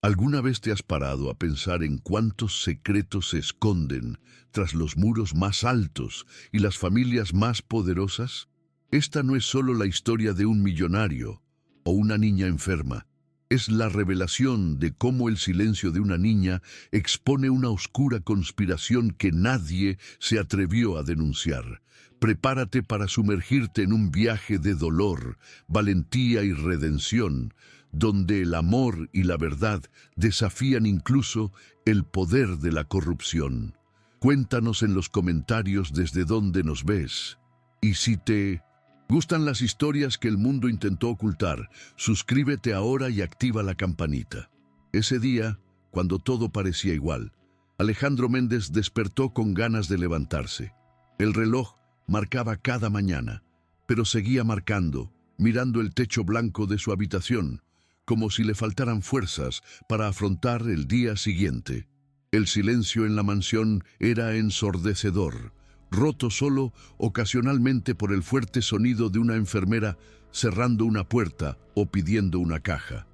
¿Alguna vez te has parado a pensar en cuántos secretos se esconden tras los muros más altos y las familias más poderosas? Esta no es solo la historia de un millonario o una niña enferma. Es la revelación de cómo el silencio de una niña expone una oscura conspiración que nadie se atrevió a denunciar. Prepárate para sumergirte en un viaje de dolor, valentía y redención, donde el amor y la verdad desafían incluso el poder de la corrupción. Cuéntanos en los comentarios desde dónde nos ves. Y si te gustan las historias que el mundo intentó ocultar, suscríbete ahora y activa la campanita. Ese día, cuando todo parecía igual, Alejandro Méndez despertó con ganas de levantarse. El reloj marcaba cada mañana, pero seguía marcando, mirando el techo blanco de su habitación, como si le faltaran fuerzas para afrontar el día siguiente. El silencio en la mansión era ensordecedor, roto solo ocasionalmente por el fuerte sonido de una enfermera cerrando una puerta o pidiendo una caja.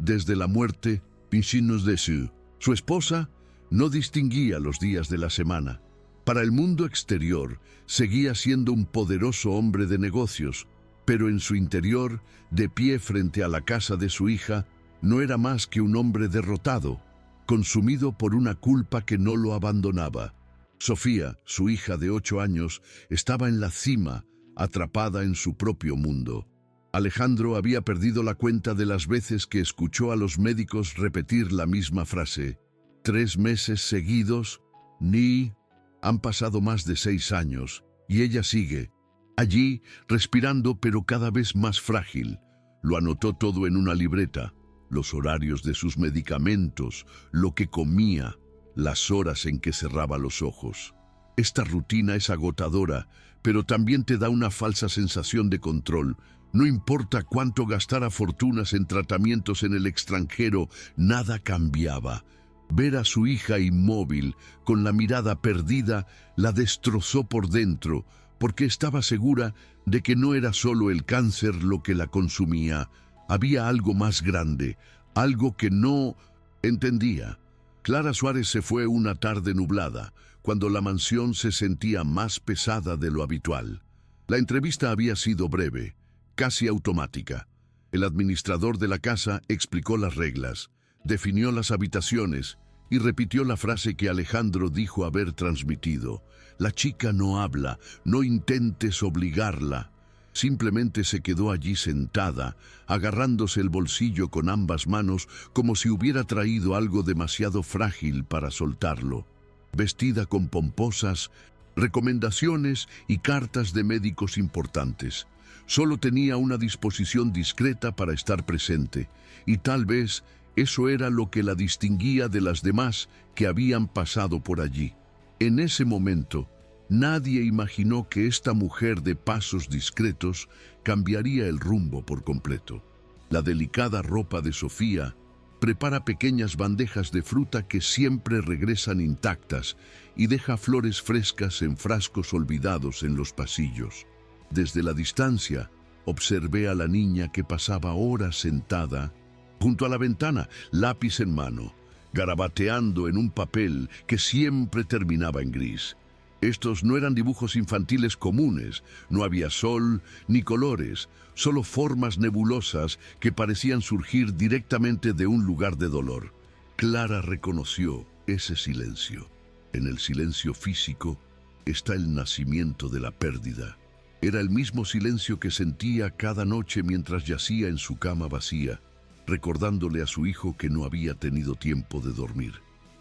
Desde la muerte, Pinchinos de su esposa, no distinguía los días de la semana. Para el mundo exterior, seguía siendo un poderoso hombre de negocios, pero en su interior, de pie frente a la casa de su hija, no era más que un hombre derrotado, consumido por una culpa que no lo abandonaba. Sofía, su hija de 8 años, estaba en la cima, atrapada en su propio mundo. Alejandro había perdido la cuenta de las veces que escuchó a los médicos repetir la misma frase. 3 meses seguidos, ni... Han pasado más de 6 años, y ella sigue, allí, respirando pero cada vez más frágil. Lo anotó todo en una libreta, los horarios de sus medicamentos, lo que comía, las horas en que cerraba los ojos. Esta rutina es agotadora, pero también te da una falsa sensación de control. No importa cuánto gastara fortunas en tratamientos en el extranjero, nada cambiaba. Ver a su hija inmóvil, con la mirada perdida, la destrozó por dentro, porque estaba segura de que no era solo el cáncer lo que la consumía. Había algo más grande, algo que no entendía. Clara Suárez se fue una tarde nublada, cuando la mansión se sentía más pesada de lo habitual. La entrevista había sido breve, casi automática. El administrador de la casa explicó las reglas, definió las habitaciones y repitió la frase que Alejandro dijo haber transmitido. La chica no habla, no intentes obligarla. Simplemente se quedó allí sentada, agarrándose el bolsillo con ambas manos como si hubiera traído algo demasiado frágil para soltarlo. Vestida con pomposas recomendaciones y cartas de médicos importantes. Solo tenía una disposición discreta para estar presente, y tal vez eso era lo que la distinguía de las demás que habían pasado por allí. En ese momento, nadie imaginó que esta mujer de pasos discretos cambiaría el rumbo por completo. La delicada ropa de Sofía prepara pequeñas bandejas de fruta que siempre regresan intactas y deja flores frescas en frascos olvidados en los pasillos. Desde la distancia, observé a la niña que pasaba horas sentada junto a la ventana, lápiz en mano, garabateando en un papel que siempre terminaba en gris. Estos no eran dibujos infantiles comunes, no había sol ni colores, solo formas nebulosas que parecían surgir directamente de un lugar de dolor. Clara reconoció ese silencio. En el silencio físico está el nacimiento de la pérdida. Era el mismo silencio que sentía cada noche mientras yacía en su cama vacía, recordándole a su hijo que no había tenido tiempo de dormir.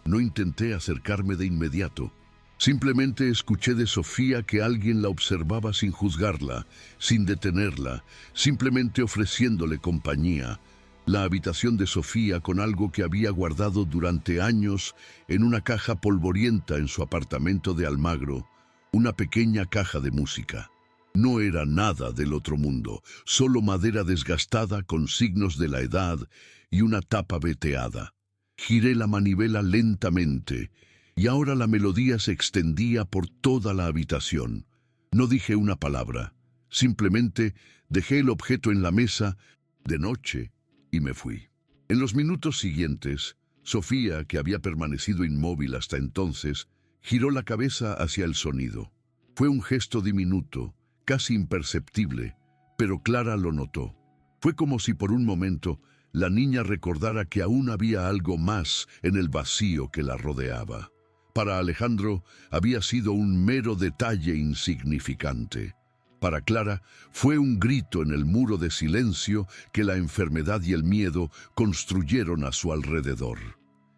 No intenté acercarme de inmediato. Simplemente escuché de Sofía que alguien la observaba sin juzgarla, sin detenerla, simplemente ofreciéndole compañía. La habitación de Sofía con algo que había guardado durante años en una caja polvorienta en su apartamento de Almagro, una pequeña caja de música. No era nada del otro mundo, solo madera desgastada con signos de la edad y una tapa veteada. Giré la manivela lentamente y ahora la melodía se extendía por toda la habitación. No dije una palabra, simplemente dejé el objeto en la mesa de noche y me fui. En los minutos siguientes, Sofía, que había permanecido inmóvil hasta entonces, giró la cabeza hacia el sonido. Fue un gesto diminuto, casi imperceptible, pero Clara lo notó. Fue como si por un momento la niña recordara que aún había algo más en el vacío que la rodeaba. Para Alejandro había sido un mero detalle insignificante. Para Clara fue un grito en el muro de silencio que la enfermedad y el miedo construyeron a su alrededor.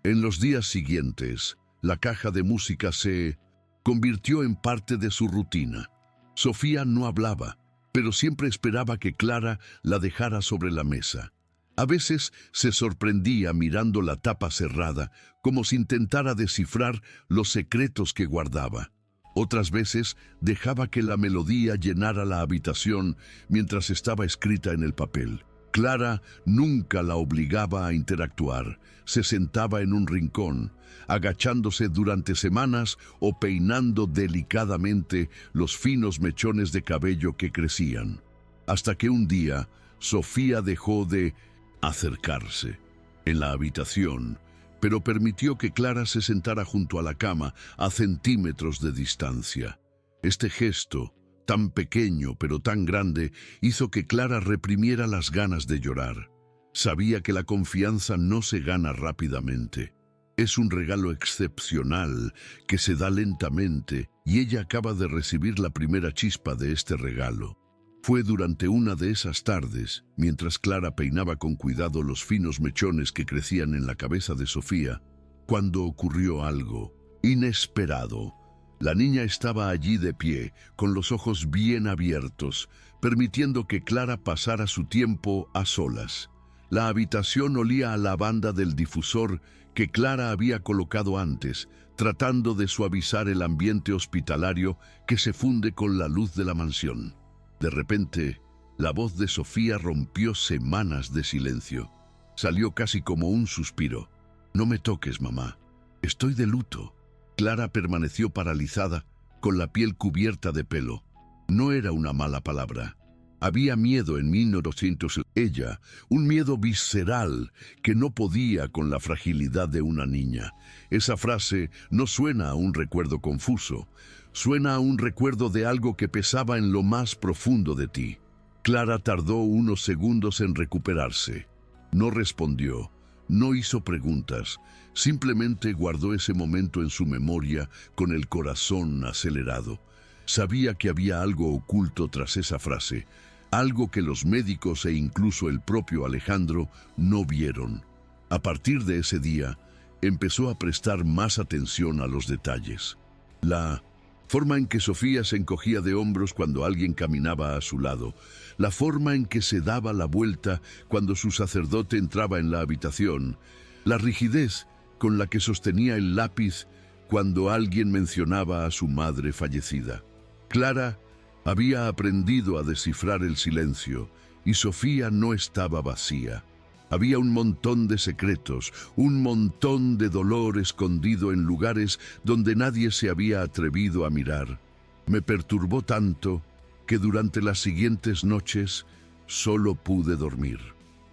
En los días siguientes, la caja de música se convirtió en parte de su rutina. Sofía no hablaba, pero siempre esperaba que Clara la dejara sobre la mesa. A veces se sorprendía mirando la tapa cerrada, como si intentara descifrar los secretos que guardaba. Otras veces dejaba que la melodía llenara la habitación mientras estaba escrita en el papel. Clara nunca la obligaba a interactuar. Se sentaba en un rincón, agachándose durante semanas o peinando delicadamente los finos mechones de cabello que crecían. Hasta que un día, Sofía dejó de acercarse en la habitación, pero permitió que Clara se sentara junto a la cama a centímetros de distancia. Este gesto, tan pequeño pero tan grande, hizo que Clara reprimiera las ganas de llorar. Sabía que la confianza no se gana rápidamente. Es un regalo excepcional que se da lentamente y ella acaba de recibir la primera chispa de este regalo. Fue durante una de esas tardes, mientras Clara peinaba con cuidado los finos mechones que crecían en la cabeza de Sofía, cuando ocurrió algo inesperado. La niña estaba allí de pie, con los ojos bien abiertos, permitiendo que Clara pasara su tiempo a solas. La habitación olía a lavanda del difusor que Clara había colocado antes, tratando de suavizar el ambiente hospitalario que se funde con la luz de la mansión. De repente, la voz de Sofía rompió semanas de silencio. Salió casi como un suspiro. «No me toques, mamá. Estoy de luto». Clara permaneció paralizada, con la piel cubierta de pelo. No era una mala palabra. Había miedo en 1900. Ella, un miedo visceral que no podía con la fragilidad de una niña. Esa frase no suena a un recuerdo confuso. Suena a un recuerdo de algo que pesaba en lo más profundo de ti. Clara tardó unos segundos en recuperarse. No respondió, no hizo preguntas, simplemente guardó ese momento en su memoria con el corazón acelerado. Sabía que había algo oculto tras esa frase, algo que los médicos e incluso el propio Alejandro no vieron. A partir de ese día, empezó a prestar más atención a los detalles. La forma en que Sofía se encogía de hombros cuando alguien caminaba a su lado, la forma en que se daba la vuelta cuando su sacerdote entraba en la habitación, la rigidez con la que sostenía el lápiz cuando alguien mencionaba a su madre fallecida. Clara había aprendido a descifrar el silencio y Sofía no estaba vacía. Había un montón de secretos, un montón de dolor escondido en lugares donde nadie se había atrevido a mirar. Me perturbó tanto que durante las siguientes noches solo pude dormir.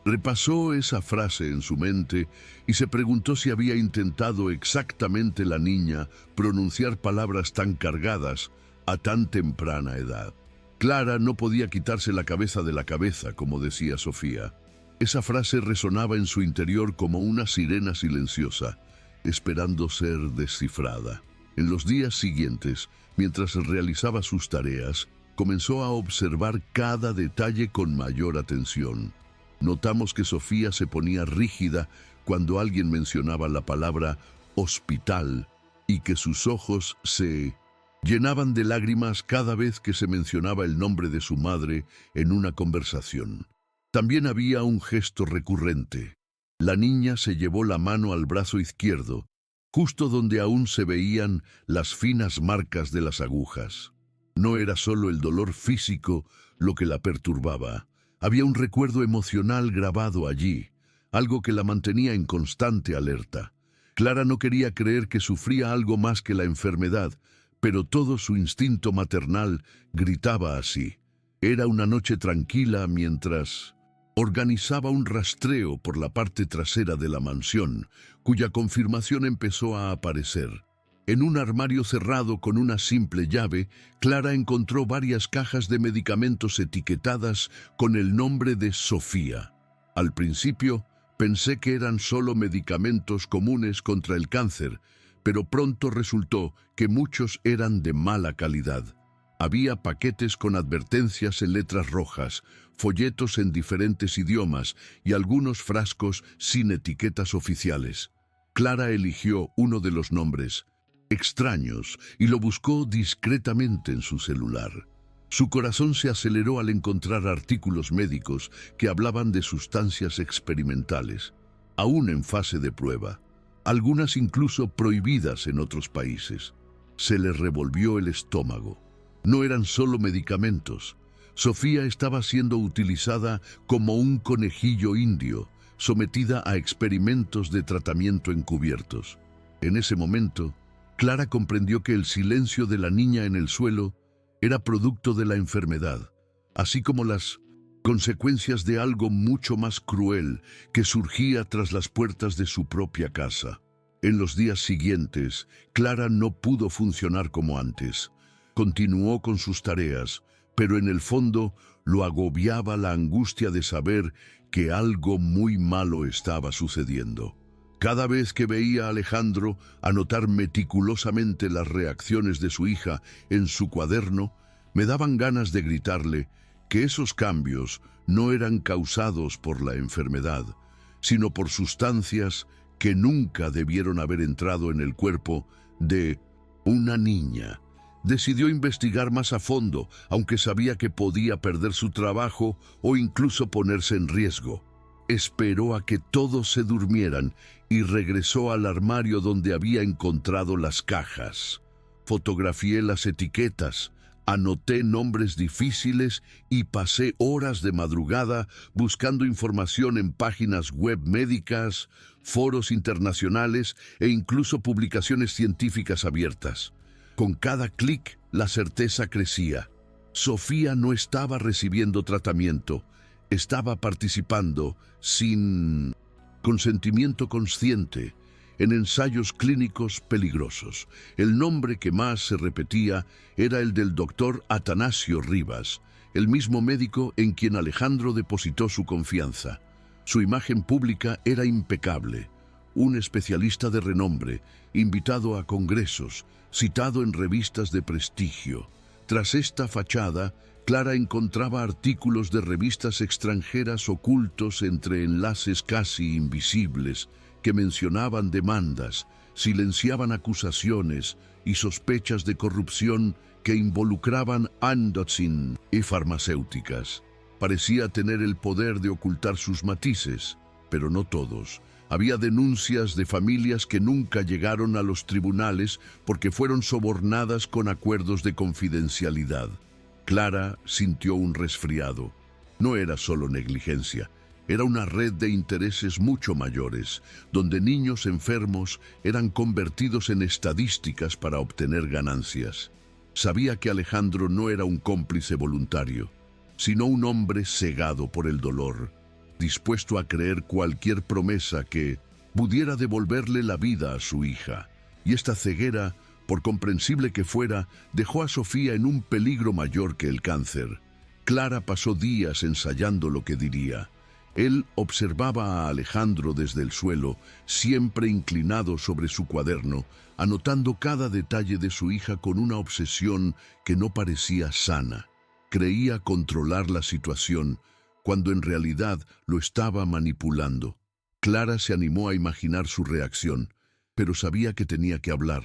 Repasó esa frase en su mente y se preguntó si había intentado exactamente la niña pronunciar palabras tan cargadas a tan temprana edad. Clara no podía quitarse la cabeza de la cabeza, como decía Sofía. Esa frase resonaba en su interior como una sirena silenciosa, esperando ser descifrada. En los días siguientes, mientras realizaba sus tareas, comenzó a observar cada detalle con mayor atención. Notamos que Sofía se ponía rígida cuando alguien mencionaba la palabra hospital y que sus ojos se llenaban de lágrimas cada vez que se mencionaba el nombre de su madre en una conversación. También había un gesto recurrente. La niña se llevó la mano al brazo izquierdo, justo donde aún se veían las finas marcas de las agujas. No era solo el dolor físico lo que la perturbaba. Había un recuerdo emocional grabado allí, algo que la mantenía en constante alerta. Clara no quería creer que sufría algo más que la enfermedad, pero todo su instinto maternal gritaba así. Era una noche tranquila mientras organizaba un rastreo por la parte trasera de la mansión, cuya confirmación empezó a aparecer. En un armario cerrado con una simple llave, Clara encontró varias cajas de medicamentos etiquetadas con el nombre de Sofía. Al principio, pensé que eran solo medicamentos comunes contra el cáncer, pero pronto resultó que muchos eran de mala calidad. Había paquetes con advertencias en letras rojas, folletos en diferentes idiomas y algunos frascos sin etiquetas oficiales. Clara eligió uno de los nombres, Extraños, y lo buscó discretamente en su celular. Su corazón se aceleró al encontrar artículos médicos que hablaban de sustancias experimentales, aún en fase de prueba, algunas incluso prohibidas en otros países. Se le revolvió el estómago. No eran solo medicamentos. Sofía estaba siendo utilizada como un conejillo indio, sometida a experimentos de tratamiento encubiertos. En ese momento, Clara comprendió que el silencio de la niña en el suelo era producto de la enfermedad, así como las consecuencias de algo mucho más cruel que surgía tras las puertas de su propia casa. En los días siguientes, Clara no pudo funcionar como antes. Continuó con sus tareas, pero en el fondo lo agobiaba la angustia de saber que algo muy malo estaba sucediendo. Cada vez que veía a Alejandro anotar meticulosamente las reacciones de su hija en su cuaderno, me daban ganas de gritarle que esos cambios no eran causados por la enfermedad, sino por sustancias que nunca debieron haber entrado en el cuerpo de una niña. Decidió investigar más a fondo, aunque sabía que podía perder su trabajo o incluso ponerse en riesgo. Esperó a que todos se durmieran y regresó al armario donde había encontrado las cajas. Fotografié las etiquetas, anoté nombres difíciles y pasé horas de madrugada buscando información en páginas web médicas, foros internacionales e incluso publicaciones científicas abiertas. Con cada clic, la certeza crecía. Sofía no estaba recibiendo tratamiento, estaba participando sin consentimiento consciente en ensayos clínicos peligrosos. El nombre que más se repetía era el del doctor Atanasio Rivas, el mismo médico en quien Alejandro depositó su confianza. Su imagen pública era impecable, un especialista de renombre, invitado a congresos, citado en revistas de prestigio. Tras esta fachada, Clara encontraba artículos de revistas extranjeras ocultos entre enlaces casi invisibles que mencionaban demandas, silenciaban acusaciones y sospechas de corrupción que involucraban endocrinas y farmacéuticas. Parecía tener el poder de ocultar sus matices, pero no todos. Había denuncias de familias que nunca llegaron a los tribunales porque fueron sobornadas con acuerdos de confidencialidad. Clara sintió un resfriado. No era solo negligencia, era una red de intereses mucho mayores, donde niños enfermos eran convertidos en estadísticas para obtener ganancias. Sabía que Alejandro no era un cómplice voluntario, sino un hombre cegado por el dolor, dispuesto a creer cualquier promesa que pudiera devolverle la vida a su hija. Y esta ceguera, por comprensible que fuera, dejó a Sofía en un peligro mayor que el cáncer. Clara pasó días ensayando lo que diría. Él observaba a Alejandro desde el suelo, siempre inclinado sobre su cuaderno, anotando cada detalle de su hija con una obsesión que no parecía sana. Creía controlar la situación, cuando en realidad lo estaba manipulando. Clara se animó a imaginar su reacción, pero sabía que tenía que hablar.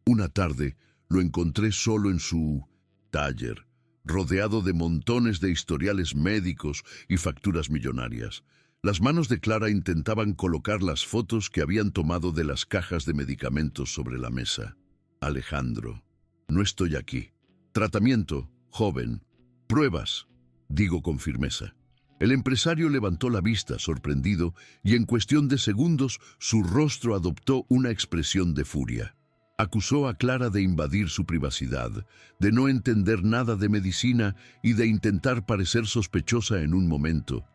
Una tarde lo encontré solo en su taller, rodeado de montones de historiales médicos y facturas millonarias. Las manos de Clara intentaban colocar las fotos que habían tomado de las cajas de medicamentos sobre la mesa. Alejandro, no estoy aquí. Tratamiento, joven. Pruebas, digo con firmeza. El empresario levantó la vista, sorprendido, y en cuestión de segundos su rostro adoptó una expresión de furia. Acusó a Clara de invadir su privacidad, de no entender nada de medicina y de intentar parecer sospechosa en un momento.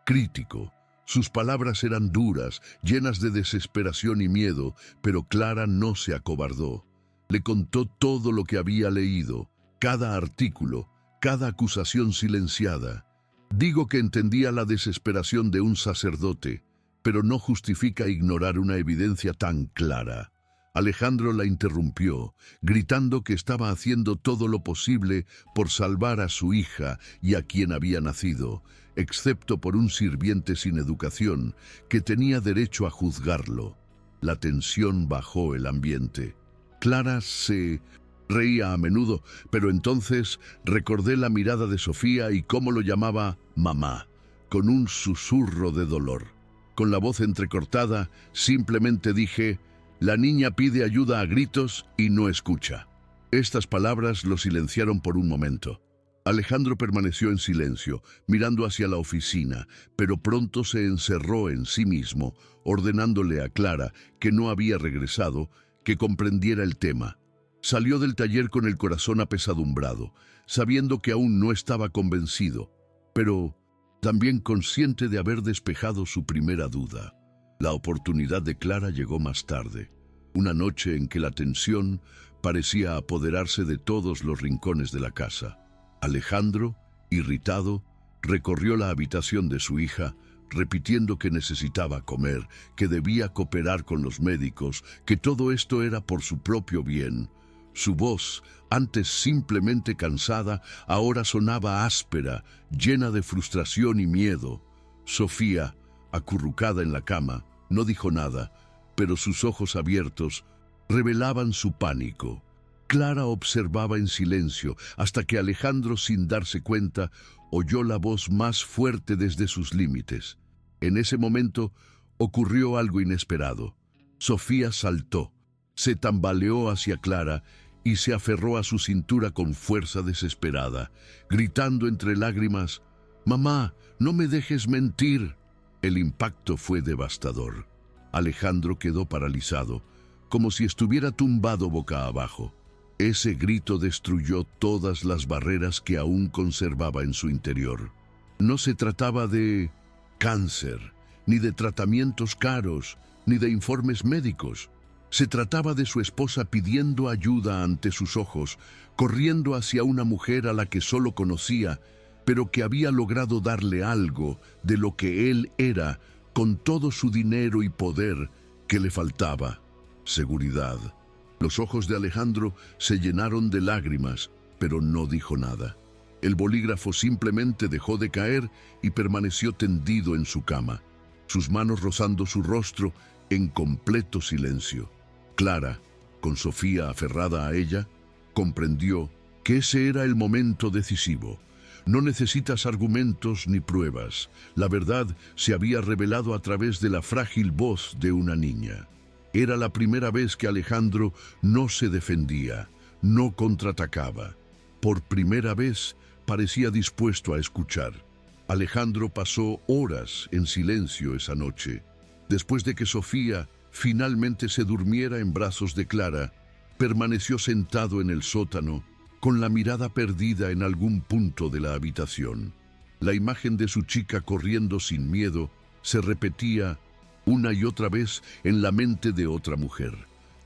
crítico. Sus palabras eran duras, llenas de desesperación y miedo, pero Clara no se acobardó. Le contó todo lo que había leído, cada artículo, cada acusación silenciada. Digo que entendía la desesperación de un sacerdote, pero no justifica ignorar una evidencia tan clara. Alejandro la interrumpió, gritando que estaba haciendo todo lo posible por salvar a su hija y a quien había nacido, excepto por un sirviente sin educación que tenía derecho a juzgarlo. La tensión bajó el ambiente. Clara se reía a menudo, pero entonces recordé la mirada de Sofía y cómo lo llamaba mamá, con un susurro de dolor. Con la voz entrecortada, simplemente dije: «La niña pide ayuda a gritos y no escucha». Estas palabras lo silenciaron por un momento. Alejandro permaneció en silencio, mirando hacia la oficina, pero pronto se encerró en sí mismo, ordenándole a Clara, que no había regresado, que comprendiera el tema. Salió del taller con el corazón apesadumbrado, sabiendo que aún no estaba convencido, pero también consciente de haber despejado su primera duda. La oportunidad de Clara llegó más tarde, una noche en que la tensión parecía apoderarse de todos los rincones de la casa. Alejandro, irritado, recorrió la habitación de su hija, repitiendo que necesitaba comer, que debía cooperar con los médicos, que todo esto era por su propio bien. Su voz, antes simplemente cansada, ahora sonaba áspera, llena de frustración y miedo. Sofía, acurrucada en la cama, no dijo nada, pero sus ojos abiertos revelaban su pánico. Clara observaba en silencio hasta que Alejandro, sin darse cuenta, oyó la voz más fuerte desde sus límites. En ese momento ocurrió algo inesperado. Sofía saltó, se tambaleó hacia Clara y se aferró a su cintura con fuerza desesperada, gritando entre lágrimas: «Mamá, no me dejes mentir». El impacto fue devastador. Alejandro quedó paralizado, como si estuviera tumbado boca abajo. Ese grito destruyó todas las barreras que aún conservaba en su interior. No se trataba de cáncer, ni de tratamientos caros, ni de informes médicos. Se trataba de su esposa pidiendo ayuda ante sus ojos, corriendo hacia una mujer a la que solo conocía, pero que había logrado darle algo de lo que él era, con todo su dinero y poder, que le faltaba: seguridad. Los ojos de Alejandro se llenaron de lágrimas, pero no dijo nada. El bolígrafo simplemente dejó de caer y permaneció tendido en su cama, sus manos rozando su rostro en completo silencio. Clara, con Sofía aferrada a ella, comprendió que ese era el momento decisivo. No necesitas argumentos ni pruebas. La verdad se había revelado a través de la frágil voz de una niña. Era la primera vez que Alejandro no se defendía, no contraatacaba. Por primera vez parecía dispuesto a escuchar. Alejandro pasó horas en silencio esa noche. Después de que Sofía finalmente se durmiera en brazos de Clara, permaneció sentado en el sótano, con la mirada perdida en algún punto de la habitación. La imagen de su chica corriendo sin miedo se repetía una y otra vez en la mente de otra mujer.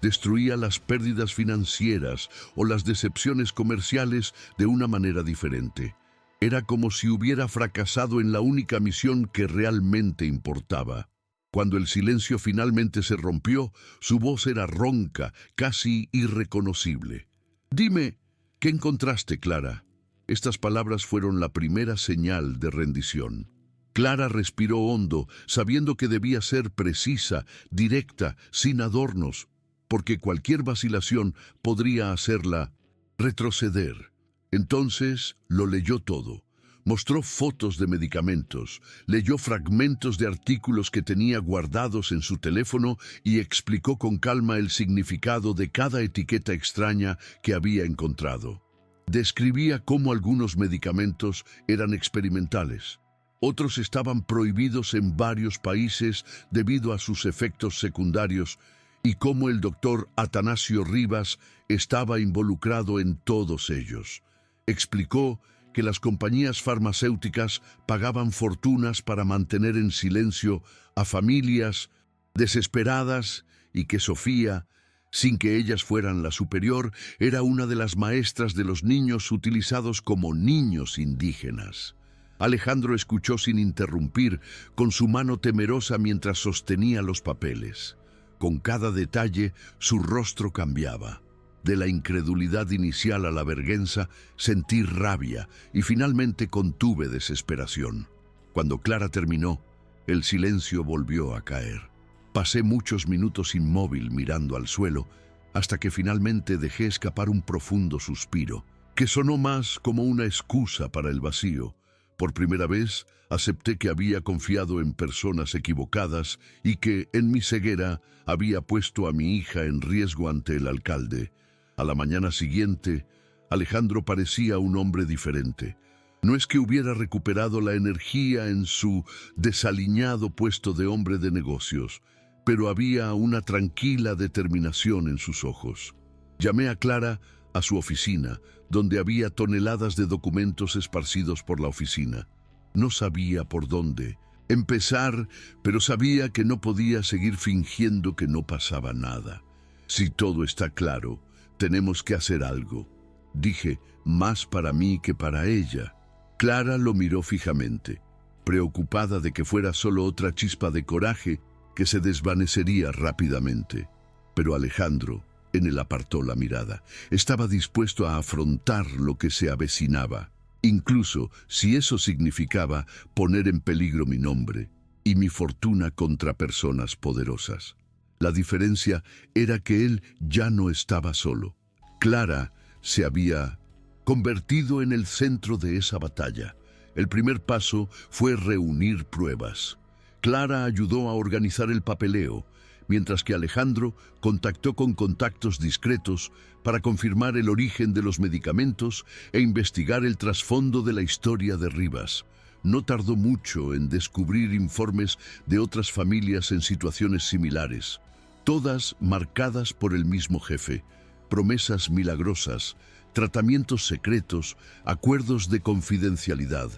Destruía las pérdidas financieras o las decepciones comerciales de una manera diferente. Era como si hubiera fracasado en la única misión que realmente importaba. Cuando el silencio finalmente se rompió, su voz era ronca, casi irreconocible. «Dime, ¿qué encontraste, Clara?». Estas palabras fueron la primera señal de rendición. Clara respiró hondo, sabiendo que debía ser precisa, directa, sin adornos, porque cualquier vacilación podría hacerla retroceder. Entonces lo leyó todo. Mostró fotos de medicamentos, leyó fragmentos de artículos que tenía guardados en su teléfono y explicó con calma el significado de cada etiqueta extraña que había encontrado. Describía cómo algunos medicamentos eran experimentales. Otros estaban prohibidos en varios países debido a sus efectos secundarios y cómo el doctor Atanasio Rivas estaba involucrado en todos ellos. Explicó que las compañías farmacéuticas pagaban fortunas para mantener en silencio a familias desesperadas y que Sofía, sin que ellas fueran la superior, era una de las maestras de los niños utilizados como niños indígenas. Alejandro escuchó sin interrumpir, con su mano temerosa mientras sostenía los papeles. Con cada detalle, su rostro cambiaba. De la incredulidad inicial a la vergüenza, sentí rabia y finalmente contuve desesperación. Cuando Clara terminó, el silencio volvió a caer. Pasé muchos minutos inmóvil mirando al suelo, hasta que finalmente dejé escapar un profundo suspiro, que sonó más como una excusa para el vacío. Por primera vez, acepté que había confiado en personas equivocadas y que, en mi ceguera, había puesto a mi hija en riesgo ante el alcalde. A la mañana siguiente, Alejandro parecía un hombre diferente. No es que hubiera recuperado la energía en su desaliñado puesto de hombre de negocios, pero había una tranquila determinación en sus ojos. Llamé a Clara a su oficina, donde había toneladas de documentos esparcidos por la oficina. No sabía por dónde empezar, pero sabía que no podía seguir fingiendo que no pasaba nada. Si todo está claro, tenemos que hacer algo, dije, más para mí que para ella. Clara lo miró fijamente, preocupada de que fuera solo otra chispa de coraje que se desvanecería rápidamente. Pero Alejandro, en él apartó la mirada. Estaba dispuesto a afrontar lo que se avecinaba, incluso si eso significaba poner en peligro mi nombre y mi fortuna contra personas poderosas. La diferencia era que él ya no estaba solo. Clara se había convertido en el centro de esa batalla. El primer paso fue reunir pruebas. Clara ayudó a organizar el papeleo, mientras que Alejandro contactó con contactos discretos para confirmar el origen de los medicamentos e investigar el trasfondo de la historia de Rivas. No tardó mucho en descubrir informes de otras familias en situaciones similares, todas marcadas por el mismo jefe: promesas milagrosas, tratamientos secretos, acuerdos de confidencialidad.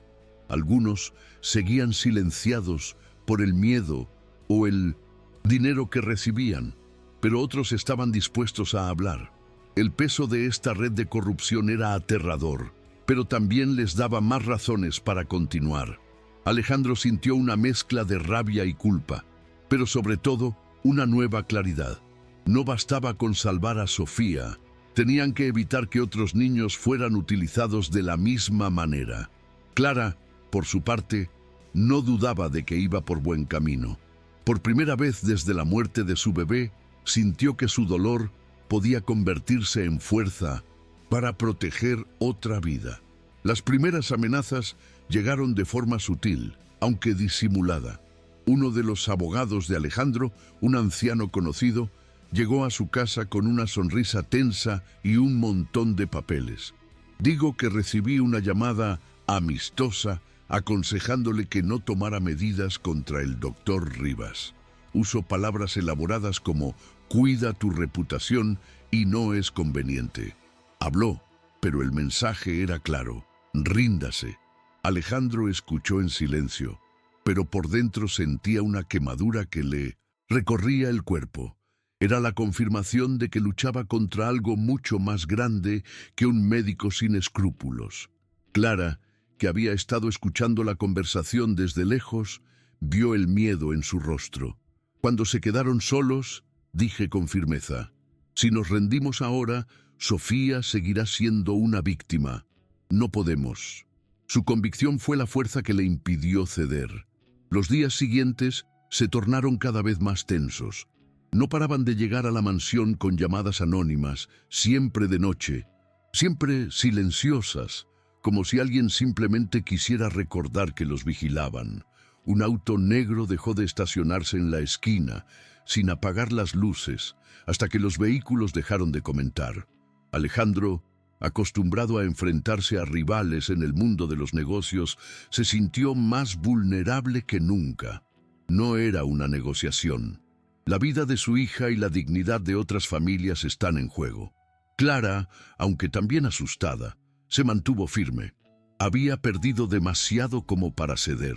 Algunos seguían silenciados por el miedo o el dinero que recibían, pero otros estaban dispuestos a hablar. El peso de esta red de corrupción era aterrador, pero también les daba más razones para continuar. Alejandro sintió una mezcla de rabia y culpa, pero sobre todo una nueva claridad. No bastaba con salvar a Sofía, tenían que evitar que otros niños fueran utilizados de la misma manera. Clara, por su parte, no dudaba de que iba por buen camino. Por primera vez desde la muerte de su bebé, sintió que su dolor podía convertirse en fuerza para proteger otra vida. Las primeras amenazas llegaron de forma sutil, aunque disimulada. Uno de los abogados de Alejandro, un anciano conocido, llegó a su casa con una sonrisa tensa y un montón de papeles. Digo que recibí una llamada amistosa aconsejándole que no tomara medidas contra el doctor Rivas. Usó palabras elaboradas como «cuida tu reputación» y «no es conveniente». Habló, pero el mensaje era claro: «ríndase». Alejandro escuchó en silencio, pero por dentro sentía una quemadura que le recorría el cuerpo. Era la confirmación de que luchaba contra algo mucho más grande que un médico sin escrúpulos. Clara, que había estado escuchando la conversación desde lejos, vio el miedo en su rostro. Cuando se quedaron solos, dije con firmeza: «Si nos rendimos ahora, Sofía seguirá siendo una víctima. No podemos». Su convicción fue la fuerza que le impidió ceder. Los días siguientes se tornaron cada vez más tensos. No paraban de llegar a la mansión con llamadas anónimas, siempre de noche, siempre silenciosas, como si alguien simplemente quisiera recordar que los vigilaban. Un auto negro dejó de estacionarse en la esquina, sin apagar las luces, hasta que los vehículos dejaron de comentar. Alejandro, acostumbrado a enfrentarse a rivales en el mundo de los negocios, se sintió más vulnerable que nunca. No era una negociación. La vida de su hija y la dignidad de otras familias están en juego. Clara, aunque también asustada, se mantuvo firme. Había perdido demasiado como para ceder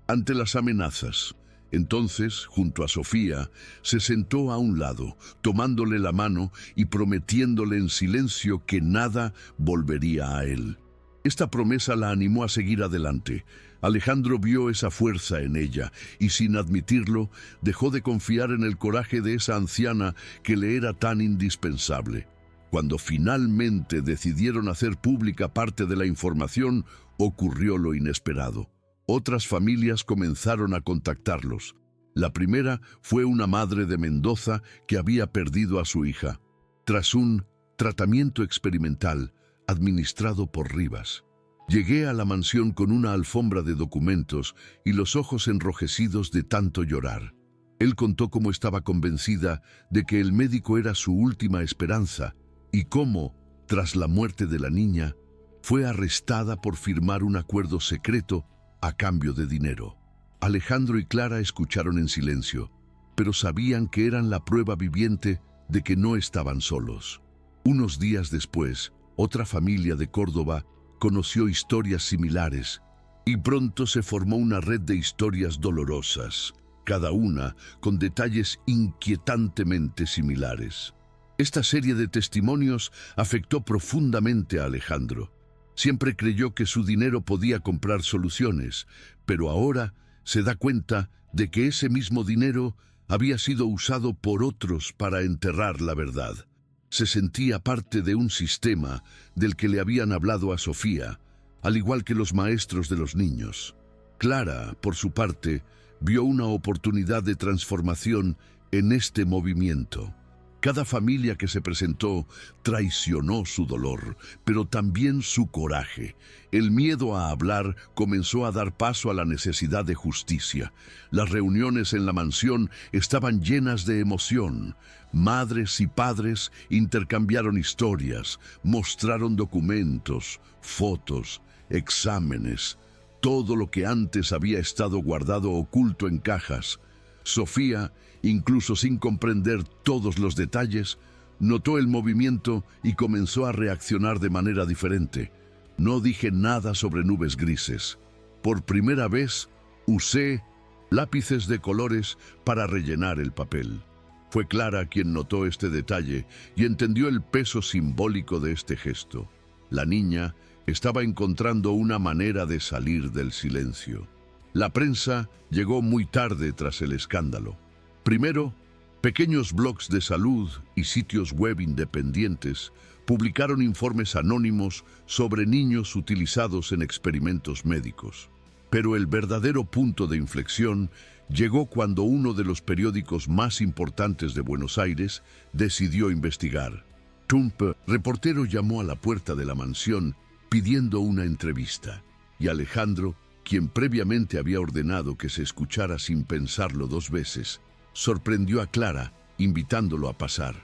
ante las amenazas. Entonces, junto a Sofía, se sentó a un lado, tomándole la mano y prometiéndole en silencio que nada volvería a él. Esta promesa la animó a seguir adelante. Alejandro vio esa fuerza en ella y, sin admitirlo, dejó de confiar en el coraje de esa anciana que le era tan indispensable. Cuando finalmente decidieron hacer pública parte de la información, ocurrió lo inesperado. Otras familias comenzaron a contactarlos. La primera fue una madre de Mendoza que había perdido a su hija, tras un tratamiento experimental administrado por Rivas. Llegué a la mansión con una alfombra de documentos y los ojos enrojecidos de tanto llorar. Él contó cómo estaba convencida de que el médico era su última esperanza y cómo, tras la muerte de la niña, fue arrestada por firmar un acuerdo secreto a cambio de dinero. Alejandro y Clara escucharon en silencio, pero sabían que eran la prueba viviente de que no estaban solos. Unos días después, otra familia de Córdoba conoció historias similares y pronto se formó una red de historias dolorosas, cada una con detalles inquietantemente similares. Esta serie de testimonios afectó profundamente a Alejandro. Siempre creyó que su dinero podía comprar soluciones, pero ahora se da cuenta de que ese mismo dinero había sido usado por otros para enterrar la verdad. Se sentía parte de un sistema del que le habían hablado a Sofía, al igual que los maestros de los niños. Clara, por su parte, vio una oportunidad de transformación en este movimiento. Cada familia que se presentó traicionó su dolor, pero también su coraje. El miedo a hablar comenzó a dar paso a la necesidad de justicia. Las reuniones en la mansión estaban llenas de emoción. Madres y padres intercambiaron historias, mostraron documentos, fotos, exámenes, todo lo que antes había estado guardado oculto en cajas. Sofía, incluso sin comprender todos los detalles, notó el movimiento y comenzó a reaccionar de manera diferente. No dije nada sobre nubes grises. Por primera vez, usé lápices de colores para rellenar el papel. Fue Clara quien notó este detalle y entendió el peso simbólico de este gesto. La niña estaba encontrando una manera de salir del silencio. La prensa llegó muy tarde tras el escándalo. Primero, pequeños blogs de salud y sitios web independientes publicaron informes anónimos sobre niños utilizados en experimentos médicos. Pero el verdadero punto de inflexión llegó cuando uno de los periódicos más importantes de Buenos Aires decidió investigar. Trump, reportero, llamó a la puerta de la mansión pidiendo una entrevista, y Alejandro, quien previamente había ordenado que se escuchara sin pensarlo 2 veces, sorprendió a Clara, invitándolo a pasar.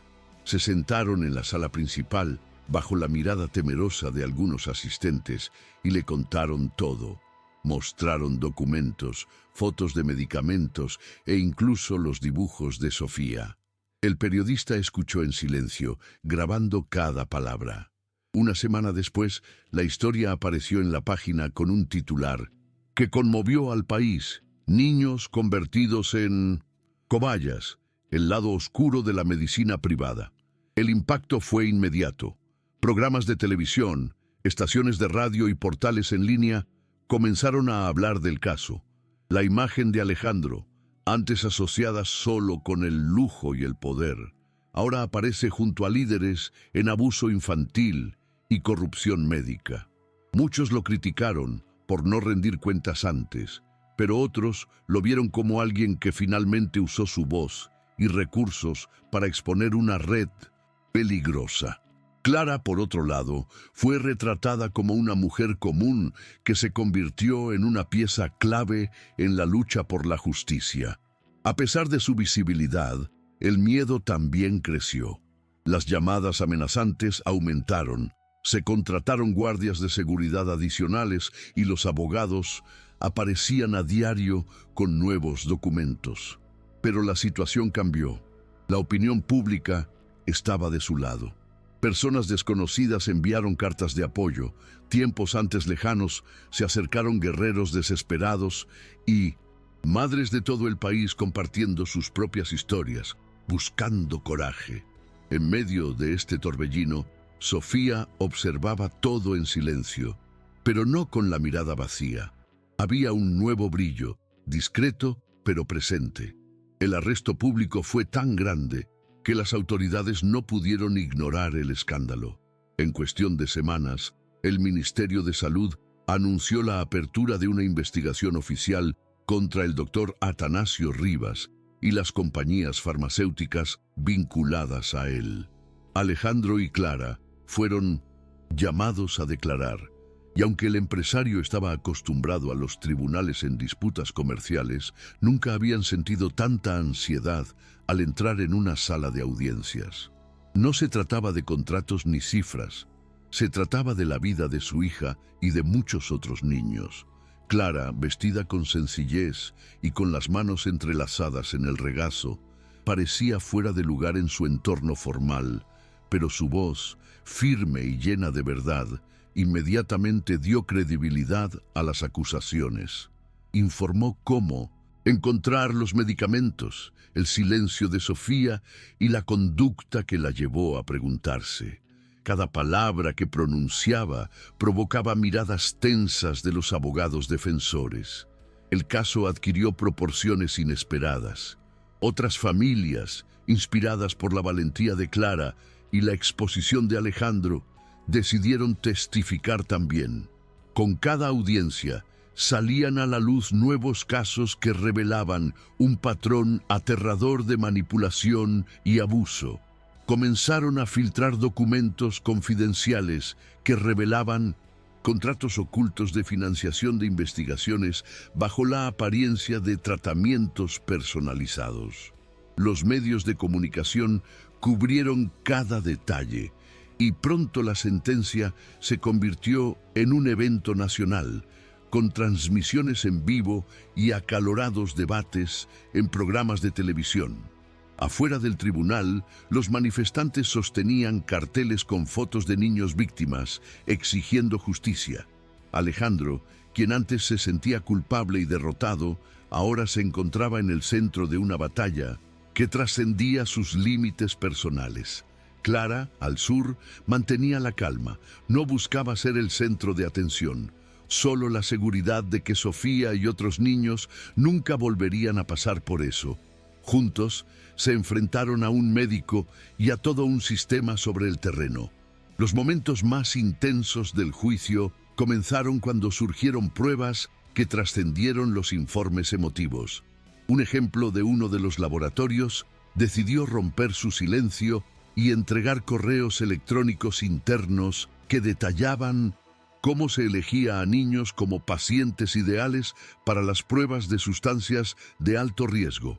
Se sentaron en la sala principal, bajo la mirada temerosa de algunos asistentes, y le contaron todo. Mostraron documentos, fotos de medicamentos e incluso los dibujos de Sofía. El periodista escuchó en silencio, grabando cada palabra. Una semana después, la historia apareció en la página con un titular que conmovió al país: niños convertidos en cobayas, el lado oscuro de la medicina privada. El impacto fue inmediato. Programas de televisión, estaciones de radio y portales en línea comenzaron a hablar del caso. La imagen de Alejandro, antes asociada solo con el lujo y el poder, ahora aparece junto a líderes en abuso infantil y corrupción médica. Muchos lo criticaron por no rendir cuentas antes, pero otros lo vieron como alguien que finalmente usó su voz y recursos para exponer una red peligrosa. Clara, por otro lado, fue retratada como una mujer común que se convirtió en una pieza clave en la lucha por la justicia. A pesar de su visibilidad, el miedo también creció. Las llamadas amenazantes aumentaron, se contrataron guardias de seguridad adicionales y los abogados aparecían a diario con nuevos documentos. Pero la situación cambió. La opinión pública estaba de su lado. Personas desconocidas enviaron cartas de apoyo. Tiempos antes lejanos se acercaron guerreros desesperados y madres de todo el país compartiendo sus propias historias, buscando coraje. En medio de este torbellino, Sofía observaba todo en silencio, pero no con la mirada vacía. Había un nuevo brillo, discreto pero presente. El arresto público fue tan grande que las autoridades no pudieron ignorar el escándalo. En cuestión de semanas, el Ministerio de Salud anunció la apertura de una investigación oficial contra el doctor Atanasio Rivas y las compañías farmacéuticas vinculadas a él. Alejandro y Clara fueron llamados a declarar, y aunque el empresario estaba acostumbrado a los tribunales en disputas comerciales, nunca habían sentido tanta ansiedad al entrar en una sala de audiencias. No se trataba de contratos ni cifras, se trataba de la vida de su hija y de muchos otros niños. Clara, vestida con sencillez y con las manos entrelazadas en el regazo, parecía fuera de lugar en su entorno formal, pero su voz, firme y llena de verdad, inmediatamente dio credibilidad a las acusaciones. Informó cómo encontrar los medicamentos, el silencio de Sofía y la conducta que la llevó a preguntarse. Cada palabra que pronunciaba provocaba miradas tensas de los abogados defensores. El caso adquirió proporciones inesperadas. Otras familias, inspiradas por la valentía de Clara y la exposición de Alejandro, decidieron testificar también. Con cada audiencia, salían a la luz nuevos casos que revelaban un patrón aterrador de manipulación y abuso. Comenzaron a filtrar documentos confidenciales que revelaban contratos ocultos de financiación de investigaciones bajo la apariencia de tratamientos personalizados. Los medios de comunicación cubrieron cada detalle y pronto la sentencia se convirtió en un evento nacional, con transmisiones en vivo y acalorados debates en programas de televisión. Afuera del tribunal, los manifestantes sostenían carteles con fotos de niños víctimas, exigiendo justicia. Alejandro, quien antes se sentía culpable y derrotado, ahora se encontraba en el centro de una batalla que trascendía sus límites personales. Clara, al sur, mantenía la calma, no buscaba ser el centro de atención. Solo la seguridad de que Sofía y otros niños nunca volverían a pasar por eso. Juntos, se enfrentaron a un médico y a todo un sistema sobre el terreno. Los momentos más intensos del juicio comenzaron cuando surgieron pruebas que trascendieron los informes emotivos. Un ejemplo de uno de los laboratorios decidió romper su silencio y entregar correos electrónicos internos que detallaban cómo se elegía a niños como pacientes ideales para las pruebas de sustancias de alto riesgo.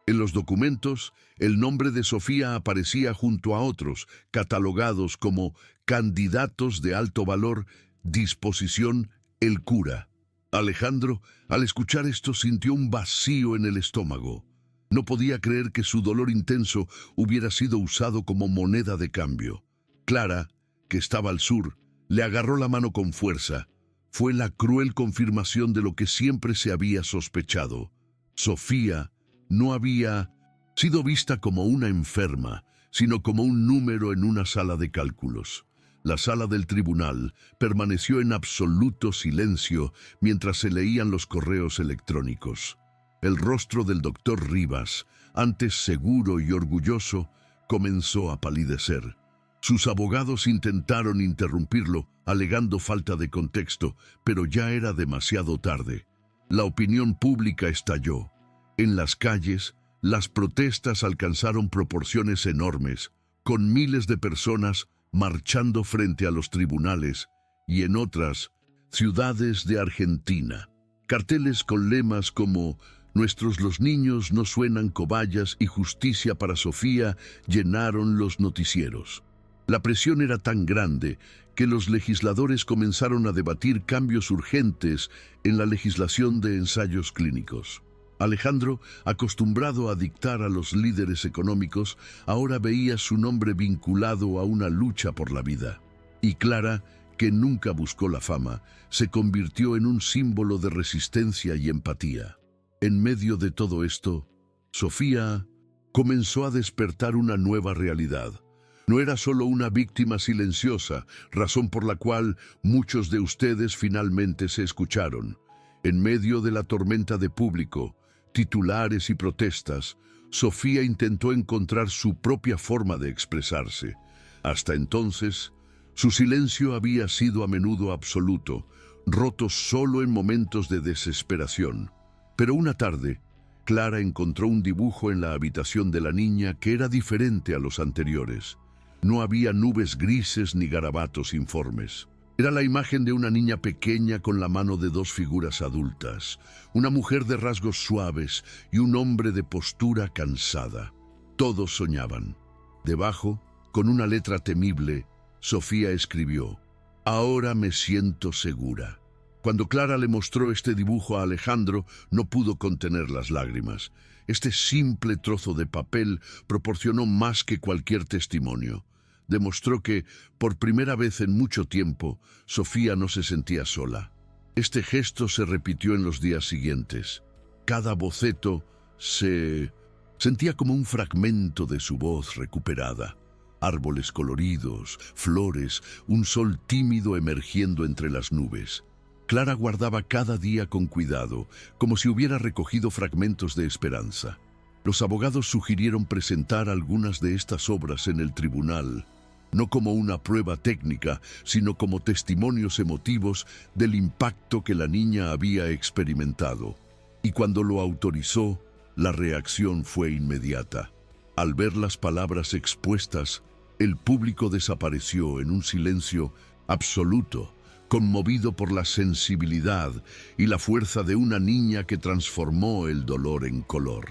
En los documentos, el nombre de Sofía aparecía junto a otros, catalogados como candidatos de alto valor, disposición el cura. Alejandro, al escuchar esto, sintió un vacío en el estómago. No podía creer que su dolor intenso hubiera sido usado como moneda de cambio. Clara, que estaba al sur, le agarró la mano con fuerza. Fue la cruel confirmación de lo que siempre se había sospechado. Sofía no había sido vista como una enferma, sino como un número en una sala de cálculos. La sala del tribunal permaneció en absoluto silencio mientras se leían los correos electrónicos. El rostro del doctor Rivas, antes seguro y orgulloso, comenzó a palidecer. Sus abogados intentaron interrumpirlo, alegando falta de contexto, pero ya era demasiado tarde. La opinión pública estalló. En las calles, las protestas alcanzaron proporciones enormes, con miles de personas marchando frente a los tribunales y en otras ciudades de Argentina. Carteles con lemas como «Nuestros los niños no suenan cobayas» y «Justicia para Sofía» llenaron los noticieros. La presión era tan grande que los legisladores comenzaron a debatir cambios urgentes en la legislación de ensayos clínicos. Alejandro, acostumbrado a dictar a los líderes económicos, ahora veía su nombre vinculado a una lucha por la vida. Y Clara, que nunca buscó la fama, se convirtió en un símbolo de resistencia y empatía. En medio de todo esto, Sofía comenzó a despertar una nueva realidad. No era solo una víctima silenciosa, razón por la cual muchos de ustedes finalmente se escucharon. En medio de la tormenta de público, titulares y protestas, Sofía intentó encontrar su propia forma de expresarse. Hasta entonces, su silencio había sido a menudo absoluto, roto solo en momentos de desesperación. Pero una tarde, Clara encontró un dibujo en la habitación de la niña que era diferente a los anteriores. No había nubes grises ni garabatos informes. Era la imagen de una niña pequeña con la mano de dos figuras adultas, una mujer de rasgos suaves y un hombre de postura cansada. Todos soñaban. Debajo, con una letra temible, Sofía escribió: «Ahora me siento segura». Cuando Clara le mostró este dibujo a Alejandro, no pudo contener las lágrimas. Este simple trozo de papel proporcionó más que cualquier testimonio. Demostró que, por primera vez en mucho tiempo, Sofía no se sentía sola. Este gesto se repitió en los días siguientes. Cada boceto se sentía como un fragmento de su voz recuperada. Árboles coloridos, flores, un sol tímido emergiendo entre las nubes. Clara guardaba cada día con cuidado, como si hubiera recogido fragmentos de esperanza. Los abogados sugirieron presentar algunas de estas obras en el tribunal, no como una prueba técnica, sino como testimonios emotivos del impacto que la niña había experimentado. Y cuando lo autorizó, la reacción fue inmediata. Al ver las palabras expuestas, el público desapareció en un silencio absoluto, conmovido por la sensibilidad y la fuerza de una niña que transformó el dolor en color.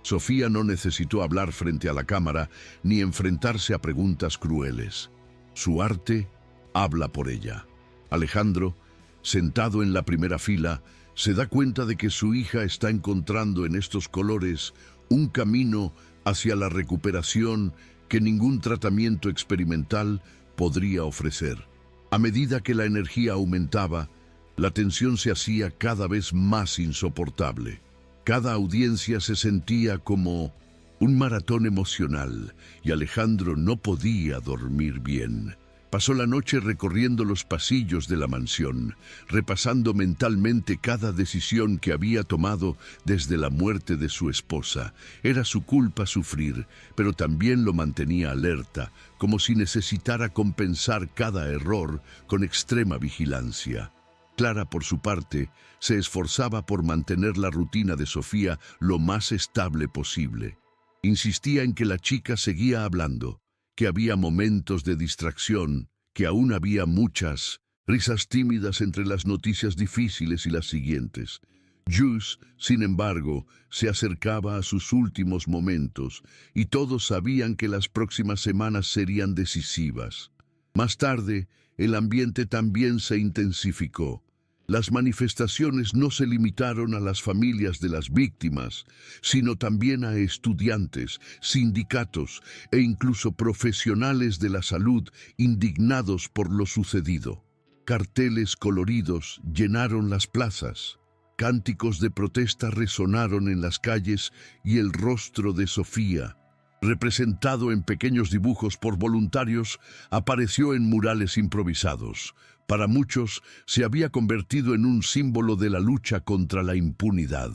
Sofía no necesitó hablar frente a la cámara ni enfrentarse a preguntas crueles. Su arte habla por ella. Alejandro, sentado en la primera fila, se da cuenta de que su hija está encontrando en estos colores un camino hacia la recuperación que ningún tratamiento experimental podría ofrecer. A medida que la energía aumentaba, la tensión se hacía cada vez más insoportable. Cada audiencia se sentía como un maratón emocional y Alejandro no podía dormir bien. Pasó la noche recorriendo los pasillos de la mansión, repasando mentalmente cada decisión que había tomado desde la muerte de su esposa. Era su culpa sufrir, pero también lo mantenía alerta, como si necesitara compensar cada error con extrema vigilancia. Clara, por su parte, se esforzaba por mantener la rutina de Sofía lo más estable posible. Insistía en que la chica seguía hablando, que había momentos de distracción, que aún había muchas risas tímidas entre las noticias difíciles y las siguientes. Jules, sin embargo, se acercaba a sus últimos momentos y todos sabían que las próximas semanas serían decisivas. Más tarde, el ambiente también se intensificó. Las manifestaciones no se limitaron a las familias de las víctimas, sino también a estudiantes, sindicatos e incluso profesionales de la salud indignados por lo sucedido. Carteles coloridos llenaron las plazas, cánticos de protesta resonaron en las calles y el rostro de Sofía, representado en pequeños dibujos por voluntarios, apareció en murales improvisados. Para muchos, se había convertido en un símbolo de la lucha contra la impunidad.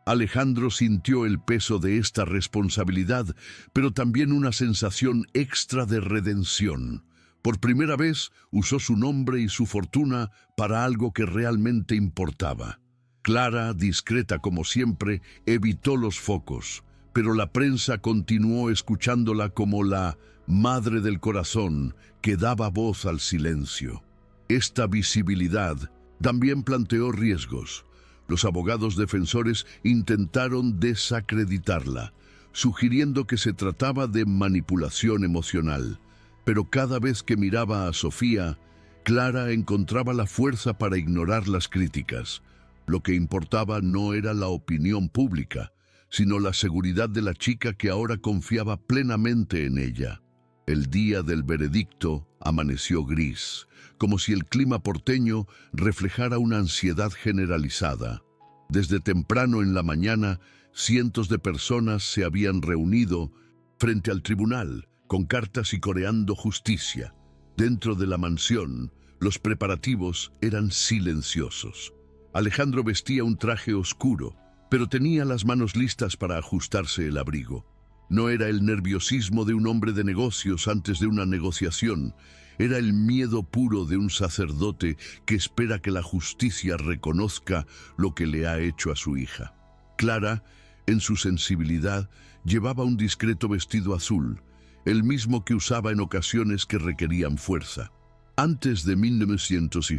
Alejandro sintió el peso de esta responsabilidad, pero también una sensación extra de redención. Por primera vez, usó su nombre y su fortuna para algo que realmente importaba. Clara, discreta como siempre, evitó los focos, pero la prensa continuó escuchándola como la madre del corazón que daba voz al silencio. Esta visibilidad también planteó riesgos. Los abogados defensores intentaron desacreditarla, sugiriendo que se trataba de manipulación emocional. Pero cada vez que miraba a Sofía, Clara encontraba la fuerza para ignorar las críticas. Lo que importaba no era la opinión pública, sino la seguridad de la chica que ahora confiaba plenamente en ella. El día del veredicto amaneció gris, como si el clima porteño reflejara una ansiedad generalizada. Desde temprano en la mañana, cientos de personas se habían reunido frente al tribunal, con cartas y coreando justicia. Dentro de la mansión, los preparativos eran silenciosos. Alejandro vestía un traje oscuro, pero tenía las manos listas para ajustarse el abrigo. No era el nerviosismo de un hombre de negocios antes de una negociación, era el miedo puro de un sacerdote que espera que la justicia reconozca lo que le ha hecho a su hija. Clara, en su sensibilidad, llevaba un discreto vestido azul, el mismo que usaba en ocasiones que requerían fuerza. Antes de 1900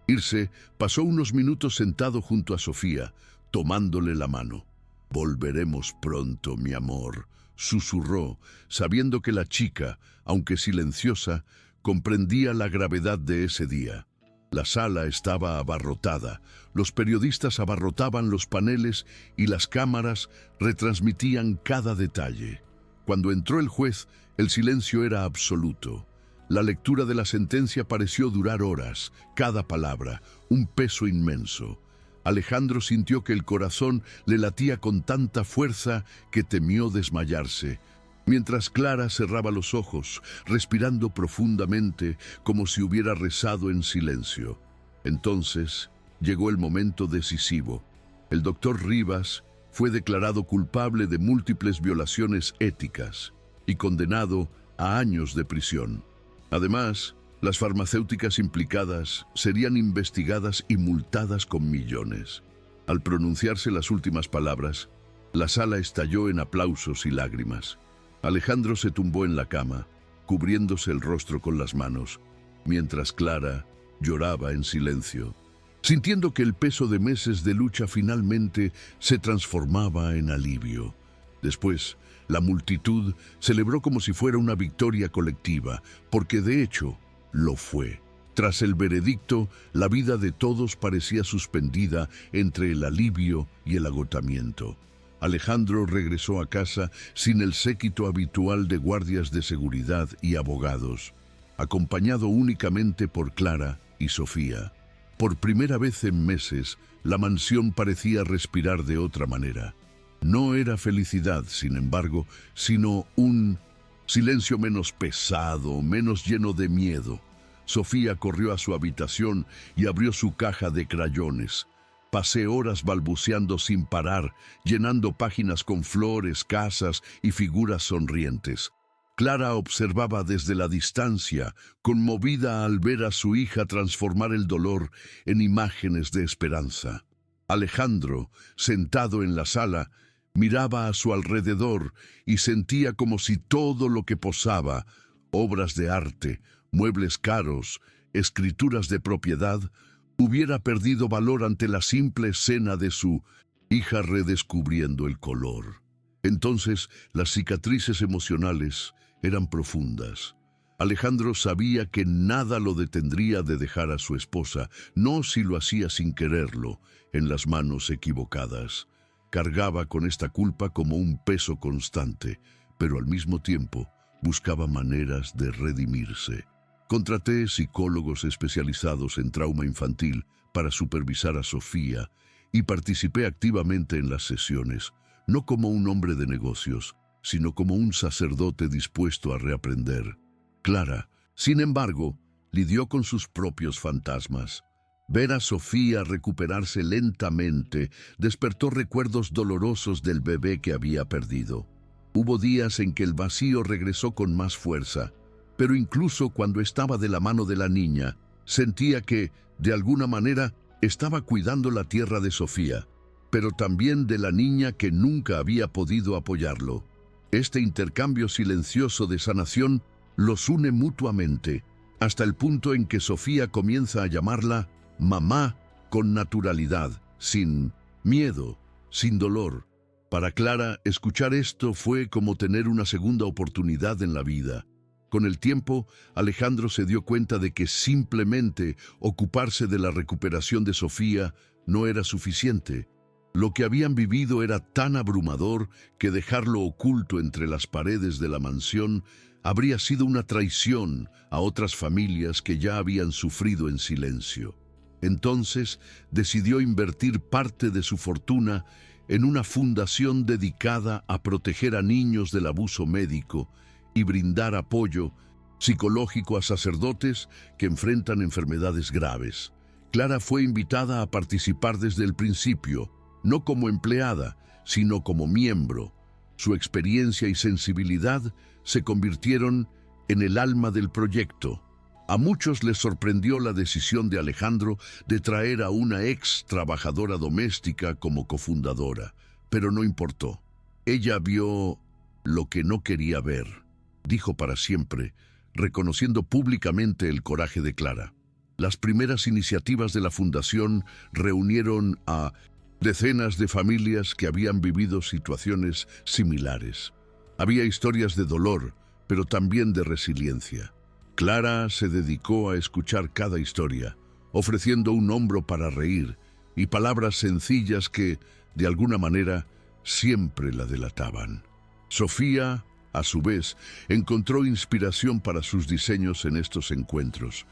irse, pasó unos minutos sentado junto a Sofía, tomándole la mano. «Volveremos pronto, mi amor», susurró, sabiendo que la chica, aunque silenciosa, comprendía la gravedad de ese día. La sala estaba abarrotada, los periodistas abarrotaban los paneles y las cámaras retransmitían cada detalle. Cuando entró el juez, el silencio era absoluto. La lectura de la sentencia pareció durar horas, cada palabra, un peso inmenso. Alejandro sintió que el corazón le latía con tanta fuerza que temió desmayarse, mientras Clara cerraba los ojos, respirando profundamente como si hubiera rezado en silencio. Entonces llegó el momento decisivo. El doctor Rivas fue declarado culpable de múltiples violaciones éticas y condenado a años de prisión. Además, las farmacéuticas implicadas serían investigadas y multadas con millones. Al pronunciarse las últimas palabras, la sala estalló en aplausos y lágrimas. Alejandro se tumbó en la cama, cubriéndose el rostro con las manos, mientras Clara lloraba en silencio, sintiendo que el peso de meses de lucha finalmente se transformaba en alivio. Después, la multitud celebró como si fuera una victoria colectiva, porque de hecho lo fue. Tras el veredicto, la vida de todos parecía suspendida entre el alivio y el agotamiento. Alejandro regresó a casa sin el séquito habitual de guardias de seguridad y abogados, acompañado únicamente por Clara y Sofía. Por primera vez en meses, la mansión parecía respirar de otra manera. No era felicidad, sin embargo, sino un silencio menos pesado, menos lleno de miedo. Sofía corrió a su habitación y abrió su caja de crayones. Pasé horas balbuceando sin parar, llenando páginas con flores, casas y figuras sonrientes. Clara observaba desde la distancia, conmovida al ver a su hija transformar el dolor en imágenes de esperanza. Alejandro, sentado en la sala, miraba a su alrededor y sentía como si todo lo que posaba, obras de arte, muebles caros, escrituras de propiedad, hubiera perdido valor ante la simple escena de su hija redescubriendo el color. Entonces, las cicatrices emocionales eran profundas. Alejandro sabía que nada lo detendría de dejar a su esposa, no si lo hacía sin quererlo, en las manos equivocadas. Cargaba con esta culpa como un peso constante, pero al mismo tiempo buscaba maneras de redimirse. Contraté psicólogos especializados en trauma infantil para supervisar a Sofía y participé activamente en las sesiones, no como un hombre de negocios, sino como un sacerdote dispuesto a reaprender. Clara, sin embargo, lidió con sus propios fantasmas. Ver a Sofía recuperarse lentamente despertó recuerdos dolorosos del bebé que había perdido. Hubo días en que el vacío regresó con más fuerza, pero incluso cuando estaba de la mano de la niña, sentía que, de alguna manera, estaba cuidando la tierra de Sofía, pero también de la niña que nunca había podido apoyarlo. Este intercambio silencioso de sanación los une mutuamente, hasta el punto en que Sofía comienza a llamarla mamá con naturalidad, sin miedo, sin dolor. Para Clara, escuchar esto fue como tener una segunda oportunidad en la vida. Con el tiempo, Alejandro se dio cuenta de que simplemente ocuparse de la recuperación de Sofía no era suficiente. Lo que habían vivido era tan abrumador que dejarlo oculto entre las paredes de la mansión habría sido una traición a otras familias que ya habían sufrido en silencio. Entonces decidió invertir parte de su fortuna en una fundación dedicada a proteger a niños del abuso médico y brindar apoyo psicológico a sacerdotes que enfrentan enfermedades graves. Clara fue invitada a participar desde el principio, no como empleada, sino como miembro. Su experiencia y sensibilidad se convirtieron en el alma del proyecto. A muchos les sorprendió la decisión de Alejandro de traer a una ex trabajadora doméstica como cofundadora, pero no importó. Ella vio lo que no quería ver, dijo para siempre, reconociendo públicamente el coraje de Clara. Las primeras iniciativas de la fundación reunieron a decenas de familias que habían vivido situaciones similares. Había historias de dolor, pero también de resiliencia. Clara se dedicó a escuchar cada historia, ofreciendo un hombro para reír y palabras sencillas que, de alguna manera, siempre la delataban. Sofía, a su vez, encontró inspiración para sus diseños en estos encuentros.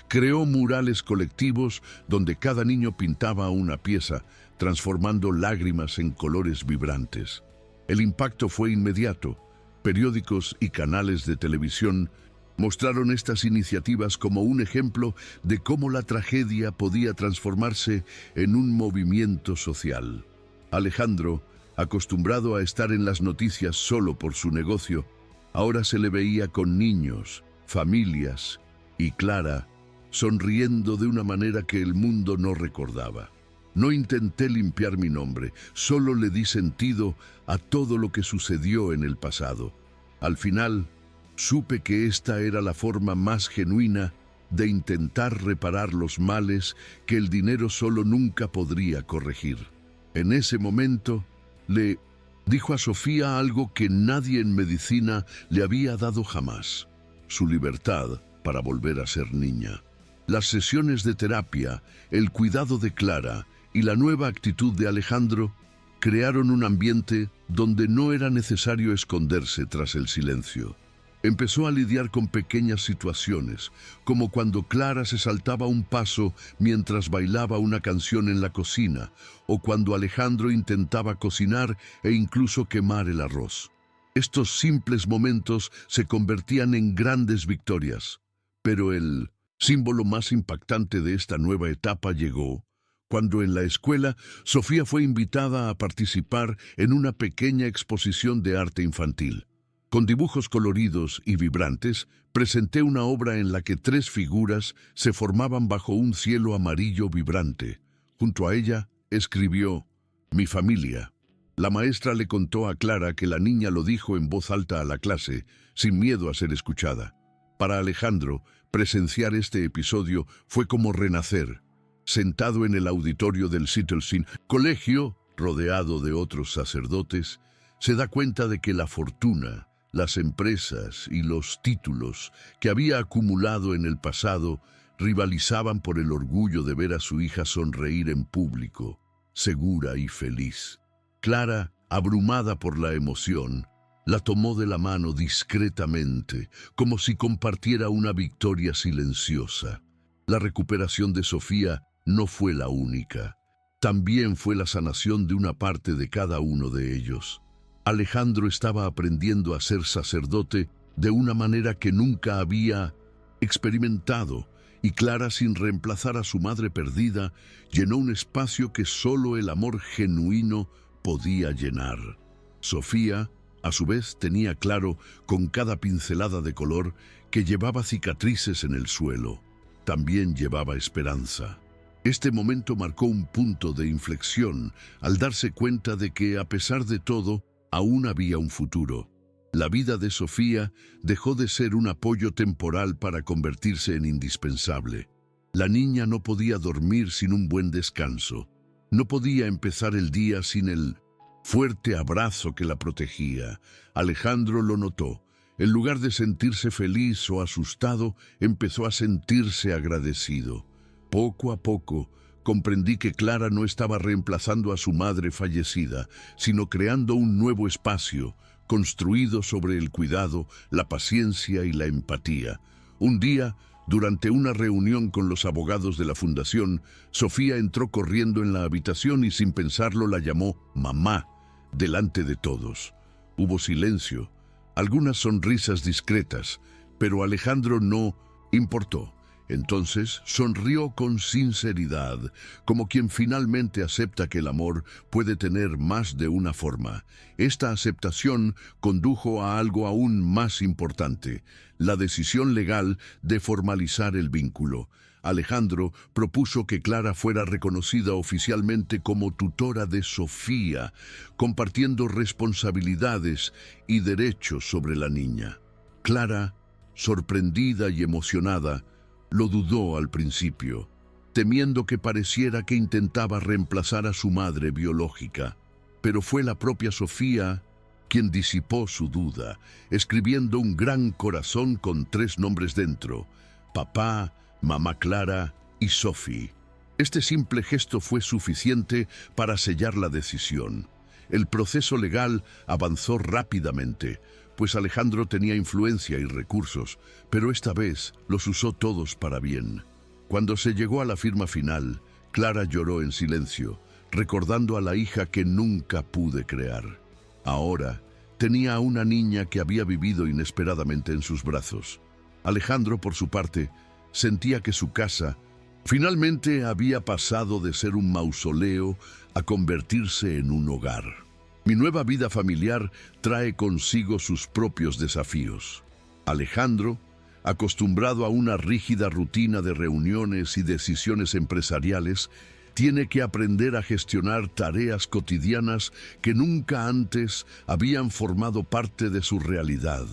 Creó murales colectivos donde cada niño pintaba una pieza, transformando lágrimas en colores vibrantes. El impacto fue inmediato. Periódicos y canales de televisión mostraron estas iniciativas como un ejemplo de cómo la tragedia podía transformarse en un movimiento social. Alejandro, acostumbrado a estar en las noticias solo por su negocio, ahora se le veía con niños, familias y Clara, sonriendo de una manera que el mundo no recordaba. No intenté limpiar mi nombre, solo le di sentido a todo lo que sucedió en el pasado. Al final, supe que esta era la forma más genuina de intentar reparar los males que el dinero solo nunca podría corregir. En ese momento, le dijo a Sofía algo que nadie en medicina le había dado jamás: su libertad para volver a ser niña. Las sesiones de terapia, el cuidado de Clara y la nueva actitud de Alejandro crearon un ambiente donde no era necesario esconderse tras el silencio. Empezó a lidiar con pequeñas situaciones, como cuando Clara se saltaba un paso mientras bailaba una canción en la cocina, o cuando Alejandro intentaba cocinar e incluso quemar el arroz. Estos simples momentos se convertían en grandes victorias, pero el símbolo más impactante de esta nueva etapa llegó cuando en la escuela Sofía fue invitada a participar en una pequeña exposición de arte infantil. Con dibujos coloridos y vibrantes, presenté una obra en la que 3 figuras se formaban bajo un cielo amarillo vibrante. Junto a ella, escribió: "Mi familia". La maestra le contó a Clara que la niña lo dijo en voz alta a la clase, sin miedo a ser escuchada. Para Alejandro, presenciar este episodio fue como renacer. Sentado en el auditorio del Sittleseen Colegio, rodeado de otros sacerdotes, se da cuenta de que la fortuna, las empresas y los títulos que había acumulado en el pasado rivalizaban por el orgullo de ver a su hija sonreír en público, segura y feliz. Clara, abrumada por la emoción, la tomó de la mano discretamente, como si compartiera una victoria silenciosa. La recuperación de Sofía no fue la única. También fue la sanación de una parte de cada uno de ellos. Alejandro estaba aprendiendo a ser sacerdote de una manera que nunca había experimentado, y Clara, sin reemplazar a su madre perdida, llenó un espacio que solo el amor genuino podía llenar. Sofía, a su vez, tenía claro, con cada pincelada de color, que llevaba cicatrices en el suelo. También llevaba esperanza. Este momento marcó un punto de inflexión al darse cuenta de que, a pesar de todo, aún había un futuro. La vida de Sofía dejó de ser un apoyo temporal para convertirse en indispensable. La niña no podía dormir sin un buen descanso. No podía empezar el día sin el fuerte abrazo que la protegía. Alejandro lo notó. En lugar de sentirse feliz o asustado, empezó a sentirse agradecido. Poco a poco, comprendí que Clara no estaba reemplazando a su madre fallecida, sino creando un nuevo espacio, construido sobre el cuidado, la paciencia y la empatía. Un día, durante una reunión con los abogados de la fundación, Sofía entró corriendo en la habitación y sin pensarlo la llamó mamá, delante de todos. Hubo silencio, algunas sonrisas discretas, pero Alejandro no importó. Entonces sonrió con sinceridad, como quien finalmente acepta que el amor puede tener más de una forma. Esta aceptación condujo a algo aún más importante, la decisión legal de formalizar el vínculo. Alejandro propuso que Clara fuera reconocida oficialmente como tutora de Sofía, compartiendo responsabilidades y derechos sobre la niña. Clara, sorprendida y emocionada, lo dudó al principio, temiendo que pareciera que intentaba reemplazar a su madre biológica. Pero fue la propia Sofía quien disipó su duda, escribiendo un gran corazón con 3 nombres dentro: papá, mamá Clara y Sophie. Este simple gesto fue suficiente para sellar la decisión. El proceso legal avanzó rápidamente, pues Alejandro tenía influencia y recursos, pero esta vez los usó todos para bien. Cuando se llegó a la firma final, Clara lloró en silencio, recordando a la hija que nunca pude crear. Ahora tenía a una niña que había vivido inesperadamente en sus brazos. Alejandro, por su parte, sentía que su casa finalmente había pasado de ser un mausoleo a convertirse en un hogar. Mi nueva vida familiar trae consigo sus propios desafíos. Alejandro, acostumbrado a una rígida rutina de reuniones y decisiones empresariales, tiene que aprender a gestionar tareas cotidianas que nunca antes habían formado parte de su realidad.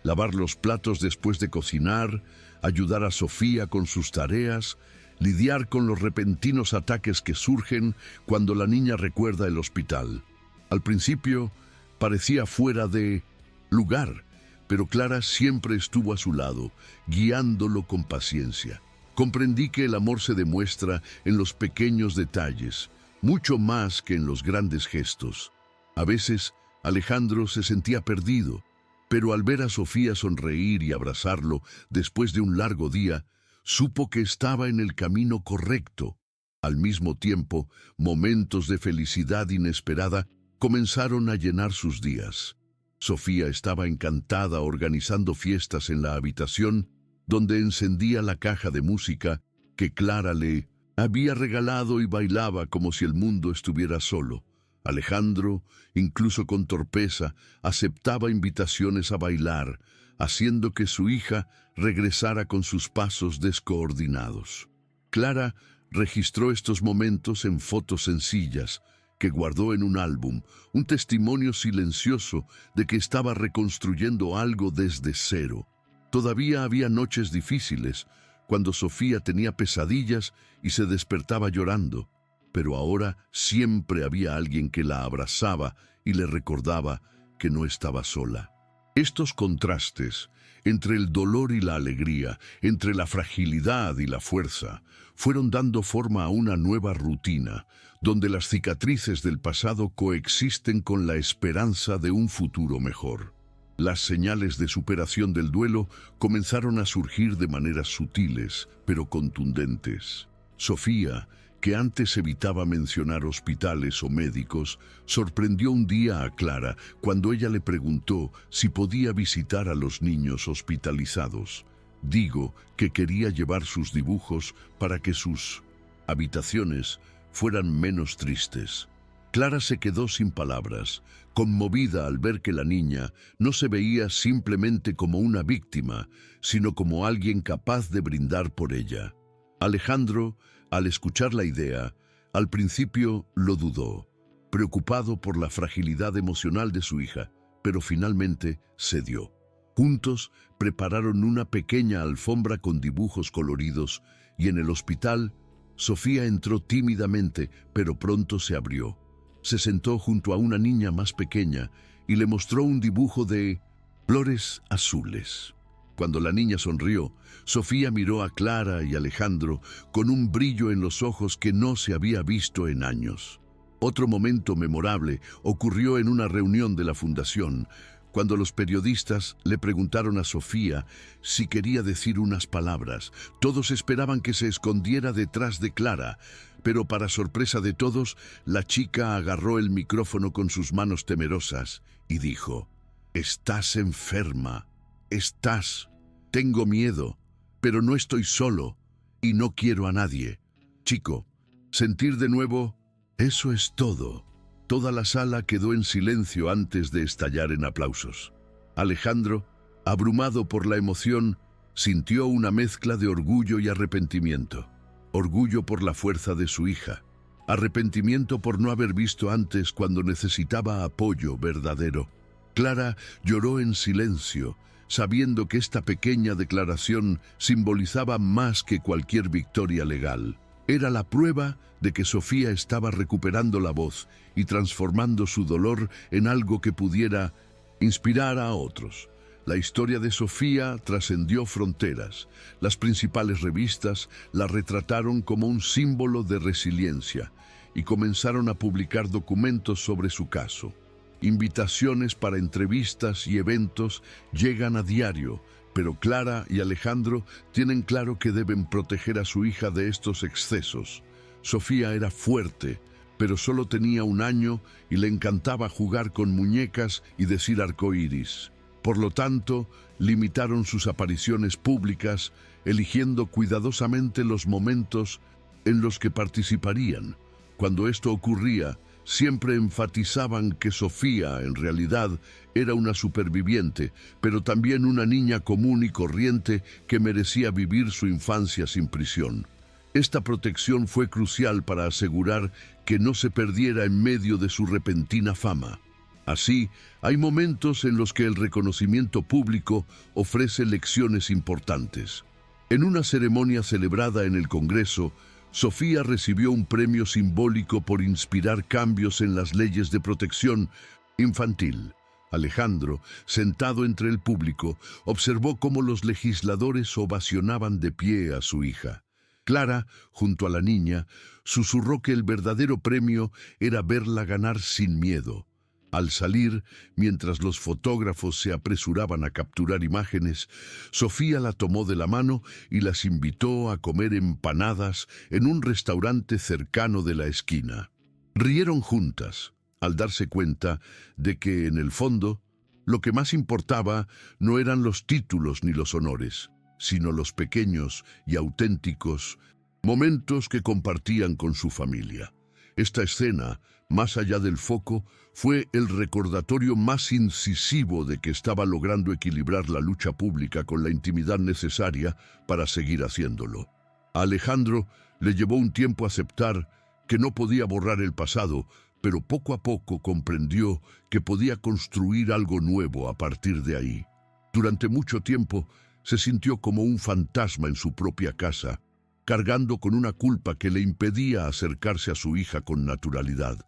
Lavar los platos después de cocinar, ayudar a Sofía con sus tareas, lidiar con los repentinos ataques que surgen cuando la niña recuerda el hospital. Al principio parecía fuera de lugar, pero Clara siempre estuvo a su lado, guiándolo con paciencia. Comprendí que el amor se demuestra en los pequeños detalles, mucho más que en los grandes gestos. A veces Alejandro se sentía perdido, pero al ver a Sofía sonreír y abrazarlo después de un largo día, supo que estaba en el camino correcto. Al mismo tiempo, momentos de felicidad inesperada comenzaron a llenar sus días. Sofía estaba encantada organizando fiestas en la habitación donde encendía la caja de música que Clara le había regalado y bailaba como si el mundo estuviera solo. Alejandro, incluso con torpeza, aceptaba invitaciones a bailar, haciendo que su hija regresara con sus pasos descoordinados. Clara registró estos momentos en fotos sencillas que guardó en un álbum, un testimonio silencioso de que estaba reconstruyendo algo desde cero. Todavía había noches difíciles, cuando Sofía tenía pesadillas y se despertaba llorando, pero ahora siempre había alguien que la abrazaba y le recordaba que no estaba sola. Estos contrastes, entre el dolor y la alegría, entre la fragilidad y la fuerza, fueron dando forma a una nueva rutina, donde las cicatrices del pasado coexisten con la esperanza de un futuro mejor. Las señales de superación del duelo comenzaron a surgir de maneras sutiles, pero contundentes. Sofía, que antes evitaba mencionar hospitales o médicos, sorprendió un día a Clara cuando ella le preguntó si podía visitar a los niños hospitalizados. Digo que quería llevar sus dibujos para que sus habitaciones fueran menos tristes. Clara se quedó sin palabras, conmovida al ver que la niña no se veía simplemente como una víctima, sino como alguien capaz de brindar por ella. Alejandro, al escuchar la idea, al principio lo dudó, preocupado por la fragilidad emocional de su hija, pero finalmente cedió. Juntos prepararon una pequeña alfombra con dibujos coloridos y en el hospital, Sofía entró tímidamente, pero pronto se abrió. Se sentó junto a una niña más pequeña y le mostró un dibujo de flores azules. Cuando la niña sonrió, Sofía miró a Clara y Alejandro con un brillo en los ojos que no se había visto en años. Otro momento memorable ocurrió en una reunión de la fundación, cuando los periodistas le preguntaron a Sofía si quería decir unas palabras. Todos esperaban que se escondiera detrás de Clara, pero para sorpresa de todos, la chica agarró el micrófono con sus manos temerosas y dijo: «Estás enferma. Estás. Tengo miedo, pero no estoy solo y no quiero a nadie. Chico, sentir de nuevo, eso es todo». Toda la sala quedó en silencio antes de estallar en aplausos. Alejandro, abrumado por la emoción, sintió una mezcla de orgullo y arrepentimiento. Orgullo por la fuerza de su hija. Arrepentimiento por no haber visto antes cuando necesitaba apoyo verdadero. Clara lloró en silencio, sabiendo que esta pequeña declaración simbolizaba más que cualquier victoria legal. Era la prueba de que Sofía estaba recuperando la voz y transformando su dolor en algo que pudiera inspirar a otros. La historia de Sofía trascendió fronteras. Las principales revistas la retrataron como un símbolo de resiliencia y comenzaron a publicar documentos sobre su caso. Invitaciones para entrevistas y eventos llegan a diario, pero Clara y Alejandro tienen claro que deben proteger a su hija de estos excesos. Sofía era fuerte, pero solo tenía 1 año y le encantaba jugar con muñecas y decir arcoíris. Por lo tanto, limitaron sus apariciones públicas, eligiendo cuidadosamente los momentos en los que participarían. Cuando esto ocurría, siempre enfatizaban que Sofía, en realidad, era una superviviente, pero también una niña común y corriente que merecía vivir su infancia sin prisión. Esta protección fue crucial para asegurar que no se perdiera en medio de su repentina fama. Así, hay momentos en los que el reconocimiento público ofrece lecciones importantes. En una ceremonia celebrada en el Congreso, Sofía recibió un premio simbólico por inspirar cambios en las leyes de protección infantil. Alejandro, sentado entre el público, observó cómo los legisladores ovacionaban de pie a su hija. Clara, junto a la niña, susurró que el verdadero premio era verla ganar sin miedo. Al salir, mientras los fotógrafos se apresuraban a capturar imágenes, Sofía la tomó de la mano y las invitó a comer empanadas en un restaurante cercano de la esquina. Rieron juntas, al darse cuenta de que, en el fondo, lo que más importaba no eran los títulos ni los honores, sino los pequeños y auténticos momentos que compartían con su familia. Esta escena, más allá del foco, fue el recordatorio más incisivo de que estaba logrando equilibrar la lucha pública con la intimidad necesaria para seguir haciéndolo. A Alejandro le llevó un tiempo aceptar que no podía borrar el pasado, pero poco a poco comprendió que podía construir algo nuevo a partir de ahí. Durante mucho tiempo se sintió como un fantasma en su propia casa, cargando con una culpa que le impedía acercarse a su hija con naturalidad.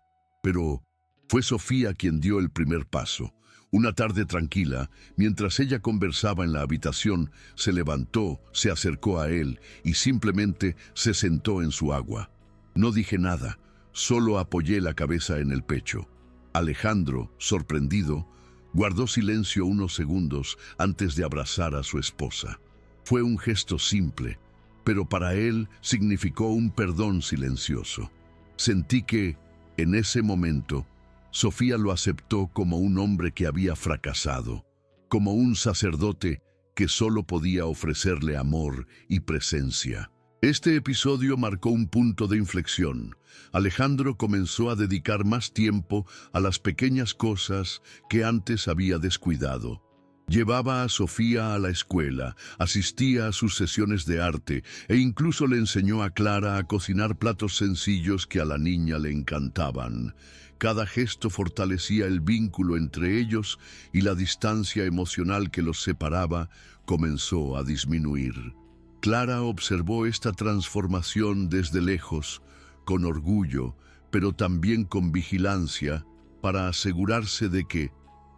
Pero fue Sofía quien dio el primer paso. Una tarde tranquila, mientras ella conversaba en la habitación, se levantó, se acercó a él y simplemente se sentó en su agua. No dije nada, solo apoyé la cabeza en el pecho. Alejandro, sorprendido, guardó silencio unos segundos antes de abrazar a su esposa. Fue un gesto simple, pero para él significó un perdón silencioso. Sentí que, en ese momento, Sofía lo aceptó como un hombre que había fracasado, como un sacerdote que solo podía ofrecerle amor y presencia. Este episodio marcó un punto de inflexión. Alejandro comenzó a dedicar más tiempo a las pequeñas cosas que antes había descuidado. Llevaba a Sofía a la escuela, asistía a sus sesiones de arte e incluso le enseñó a Clara a cocinar platos sencillos que a la niña le encantaban. Cada gesto fortalecía el vínculo entre ellos y la distancia emocional que los separaba comenzó a disminuir. Clara observó esta transformación desde lejos, con orgullo, pero también con vigilancia, para asegurarse de que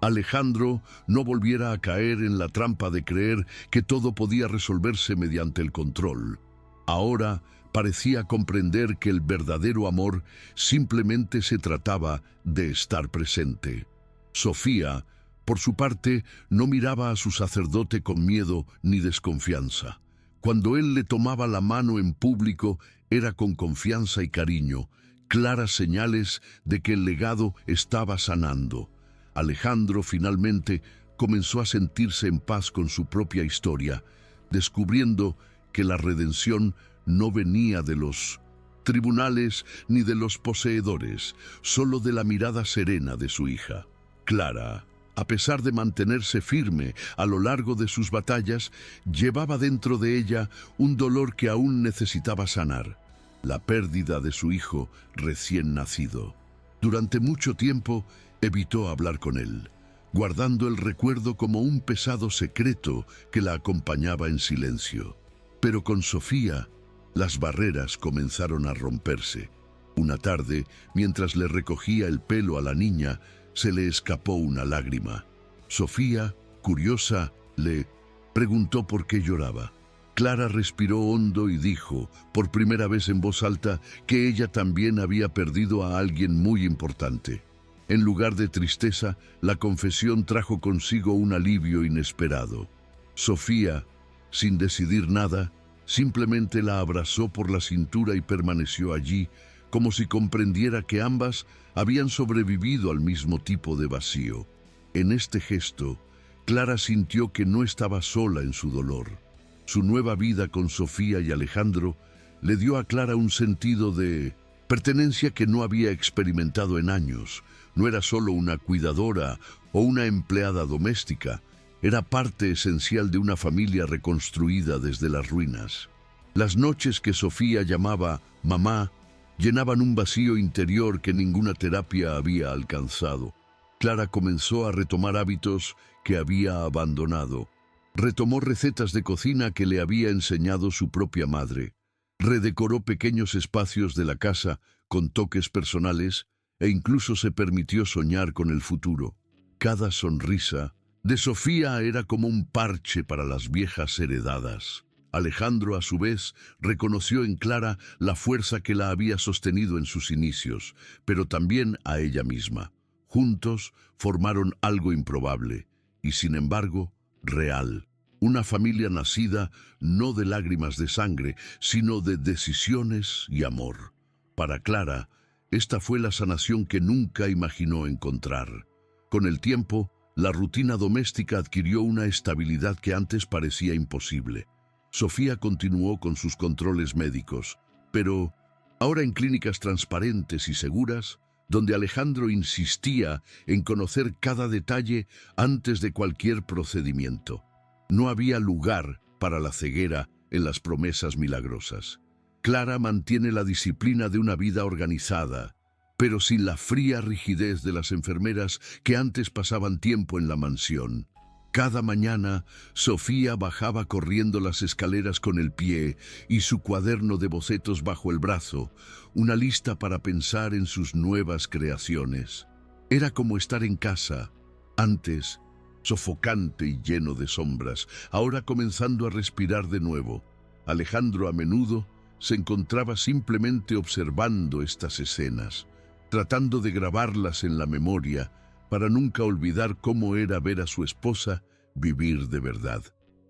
Alejandro no volviera a caer en la trampa de creer que todo podía resolverse mediante el control. Ahora parecía comprender que el verdadero amor simplemente se trataba de estar presente. Sofía, por su parte, no miraba a su sacerdote con miedo ni desconfianza. Cuando él le tomaba la mano en público, era con confianza y cariño, claras señales de que el legado estaba sanando. Alejandro finalmente comenzó a sentirse en paz con su propia historia, descubriendo que la redención no venía de los tribunales ni de los poseedores, solo de la mirada serena de su hija. Clara, a pesar de mantenerse firme a lo largo de sus batallas, llevaba dentro de ella un dolor que aún necesitaba sanar: la pérdida de su hijo recién nacido. Durante mucho tiempo evitó hablar con él, guardando el recuerdo como un pesado secreto que la acompañaba en silencio. Pero con Sofía, las barreras comenzaron a romperse. Una tarde, mientras le recogía el pelo a la niña, se le escapó una lágrima. Sofía, curiosa, le preguntó por qué lloraba. Clara respiró hondo y dijo, por primera vez en voz alta, que ella también había perdido a alguien muy importante. En lugar de tristeza, la confesión trajo consigo un alivio inesperado. Sofía, sin decidir nada, simplemente la abrazó por la cintura y permaneció allí, como si comprendiera que ambas habían sobrevivido al mismo tipo de vacío. En este gesto, Clara sintió que no estaba sola en su dolor. Su nueva vida con Sofía y Alejandro le dio a Clara un sentido de pertenencia que no había experimentado en años. No era solo una cuidadora o una empleada doméstica, era parte esencial de una familia reconstruida desde las ruinas. Las noches que Sofía llamaba mamá llenaban un vacío interior que ninguna terapia había alcanzado. Clara comenzó a retomar hábitos que había abandonado. Retomó recetas de cocina que le había enseñado su propia madre. Redecoró pequeños espacios de la casa con toques personales e incluso se permitió soñar con el futuro. Cada sonrisa de Sofía era como un parche para las viejas heredadas. Alejandro, a su vez, reconoció en Clara la fuerza que la había sostenido en sus inicios, pero también a ella misma. Juntos formaron algo improbable y, sin embargo, real. Una familia nacida no de lágrimas de sangre, sino de decisiones y amor. Para Clara, esta fue la sanación que nunca imaginó encontrar. Con el tiempo, la rutina doméstica adquirió una estabilidad que antes parecía imposible. Sofía continuó con sus controles médicos, pero ahora en clínicas transparentes y seguras, donde Alejandro insistía en conocer cada detalle antes de cualquier procedimiento. No había lugar para la ceguera en las promesas milagrosas. Clara mantiene la disciplina de una vida organizada, pero sin la fría rigidez de las enfermeras que antes pasaban tiempo en la mansión. Cada mañana, Sofía bajaba corriendo las escaleras con el pie y su cuaderno de bocetos bajo el brazo, una lista para pensar en sus nuevas creaciones. Era como estar en casa, antes sofocante y lleno de sombras, ahora comenzando a respirar de nuevo. Alejandro a menudo se encontraba simplemente observando estas escenas, tratando de grabarlas en la memoria, para nunca olvidar cómo era ver a su esposa vivir de verdad.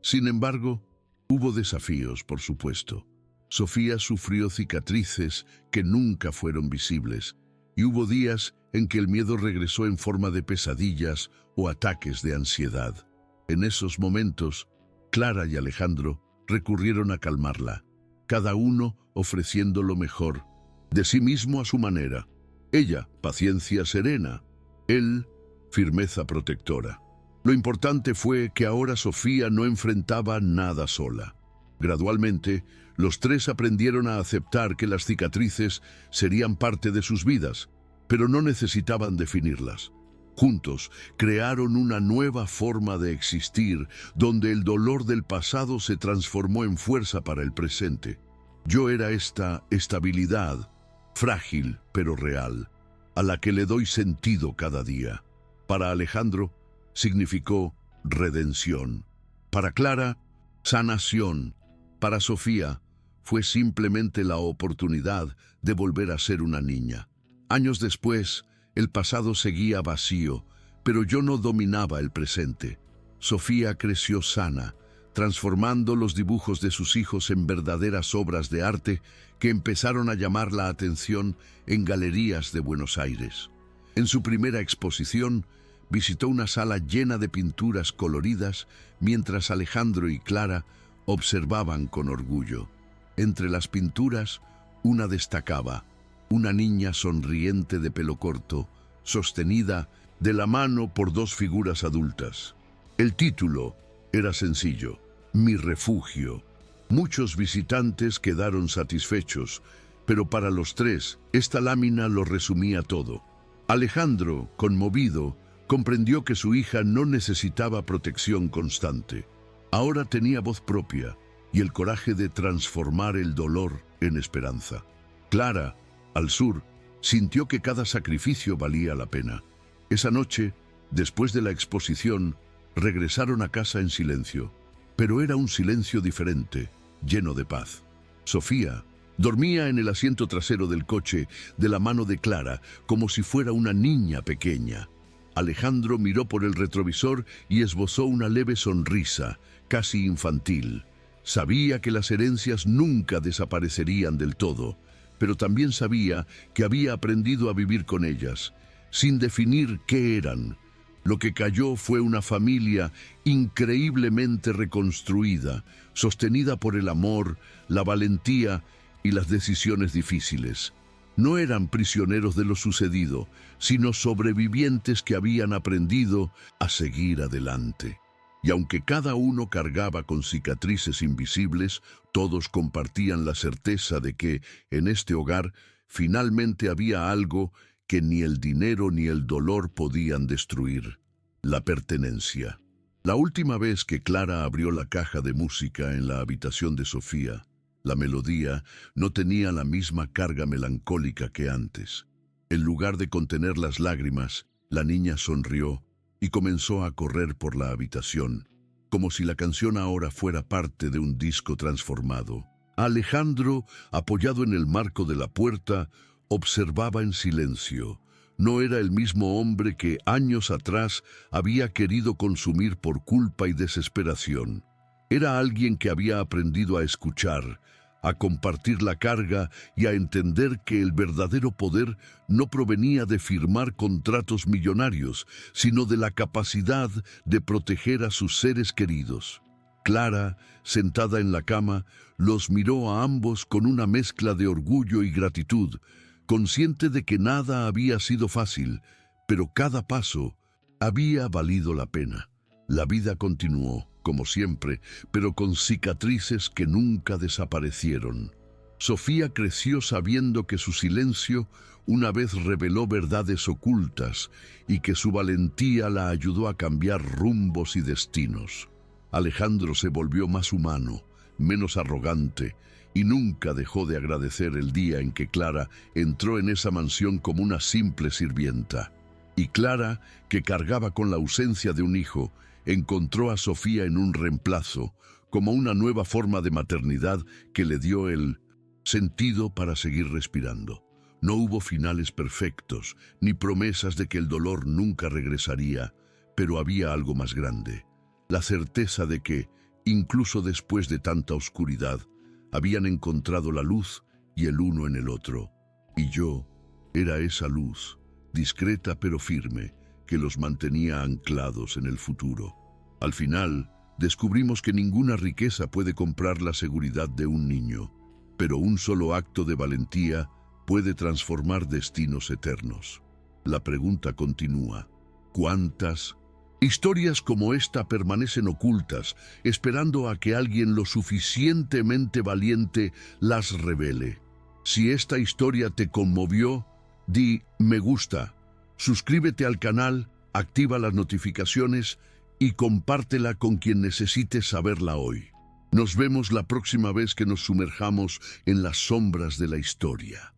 Sin embargo, hubo desafíos, por supuesto. Sofía sufrió cicatrices que nunca fueron visibles, y hubo días en que el miedo regresó en forma de pesadillas o ataques de ansiedad. En esos momentos, Clara y Alejandro recurrieron a calmarla, cada uno ofreciendo lo mejor de sí mismo a su manera. Ella, paciencia serena; él, firmeza protectora. Lo importante fue que ahora Sofía no enfrentaba nada sola. Gradualmente, los tres aprendieron a aceptar que las cicatrices serían parte de sus vidas, pero no necesitaban definirlas. Juntos crearon una nueva forma de existir, donde el dolor del pasado se transformó en fuerza para el presente. Yo era esta estabilidad, frágil pero real, a la que le doy sentido cada día. Para Alejandro, significó redención. Para Clara, sanación. Para Sofía, fue simplemente la oportunidad de volver a ser una niña. Años después, el pasado seguía vacío, pero yo no dominaba el presente. Sofía creció sana, transformando los dibujos de sus hijos en verdaderas obras de arte que empezaron a llamar la atención en galerías de Buenos Aires. En su primera exposición, visitó una sala llena de pinturas coloridas mientras Alejandro y Clara observaban con orgullo. Entre las pinturas, una destacaba, una niña sonriente de pelo corto, sostenida de la mano por dos figuras adultas. El título era sencillo: Mi refugio. Muchos visitantes quedaron satisfechos, pero para los tres, esta lámina lo resumía todo. Alejandro, conmovido, comprendió que su hija no necesitaba protección constante. Ahora tenía voz propia y el coraje de transformar el dolor en esperanza. Clara, al sur, sintió que cada sacrificio valía la pena. Esa noche, después de la exposición, regresaron a casa en silencio. Pero era un silencio diferente, lleno de paz. Sofía dormía en el asiento trasero del coche, de la mano de Clara, como si fuera una niña pequeña. Alejandro miró por el retrovisor y esbozó una leve sonrisa, casi infantil. Sabía que las herencias nunca desaparecerían del todo, pero también sabía que había aprendido a vivir con ellas, sin definir qué eran. Lo que cayó fue una familia increíblemente reconstruida, sostenida por el amor, la valentía y las decisiones difíciles. No eran prisioneros de lo sucedido, sino sobrevivientes que habían aprendido a seguir adelante. Y aunque cada uno cargaba con cicatrices invisibles, todos compartían la certeza de que, en este hogar, finalmente había algo que ni el dinero ni el dolor podían destruir: la pertenencia. La última vez que Clara abrió la caja de música en la habitación de Sofía, la melodía no tenía la misma carga melancólica que antes. En lugar de contener las lágrimas, la niña sonrió y comenzó a correr por la habitación, como si la canción ahora fuera parte de un disco transformado. Alejandro, apoyado en el marco de la puerta, observaba en silencio. No era el mismo hombre que años atrás había querido consumir por culpa y desesperación. Era alguien que había aprendido a escuchar, a compartir la carga y a entender que el verdadero poder no provenía de firmar contratos millonarios, sino de la capacidad de proteger a sus seres queridos. Clara, sentada en la cama, los miró a ambos con una mezcla de orgullo y gratitud, consciente de que nada había sido fácil, pero cada paso había valido la pena. La vida continuó, como siempre, pero con cicatrices que nunca desaparecieron. Sofía creció sabiendo que su silencio una vez reveló verdades ocultas y que su valentía la ayudó a cambiar rumbos y destinos. Alejandro se volvió más humano, menos arrogante, y nunca dejó de agradecer el día en que Clara entró en esa mansión como una simple sirvienta. Y Clara, que cargaba con la ausencia de un hijo, encontró a Sofía en un reemplazo, como una nueva forma de maternidad que le dio el sentido para seguir respirando. No hubo finales perfectos, ni promesas de que el dolor nunca regresaría, pero había algo más grande: la certeza de que, incluso después de tanta oscuridad, habían encontrado la luz y el uno en el otro. Y yo era esa luz, discreta pero firme, que los mantenía anclados en el futuro. Al final, descubrimos que ninguna riqueza puede comprar la seguridad de un niño, pero un solo acto de valentía puede transformar destinos eternos. La pregunta continúa: ¿cuántas historias como esta permanecen ocultas, esperando a que alguien lo suficientemente valiente las revele? Si esta historia te conmovió, di me gusta, suscríbete al canal, activa las notificaciones y compártela con quien necesite saberla hoy. Nos vemos la próxima vez que nos sumerjamos en las sombras de la historia.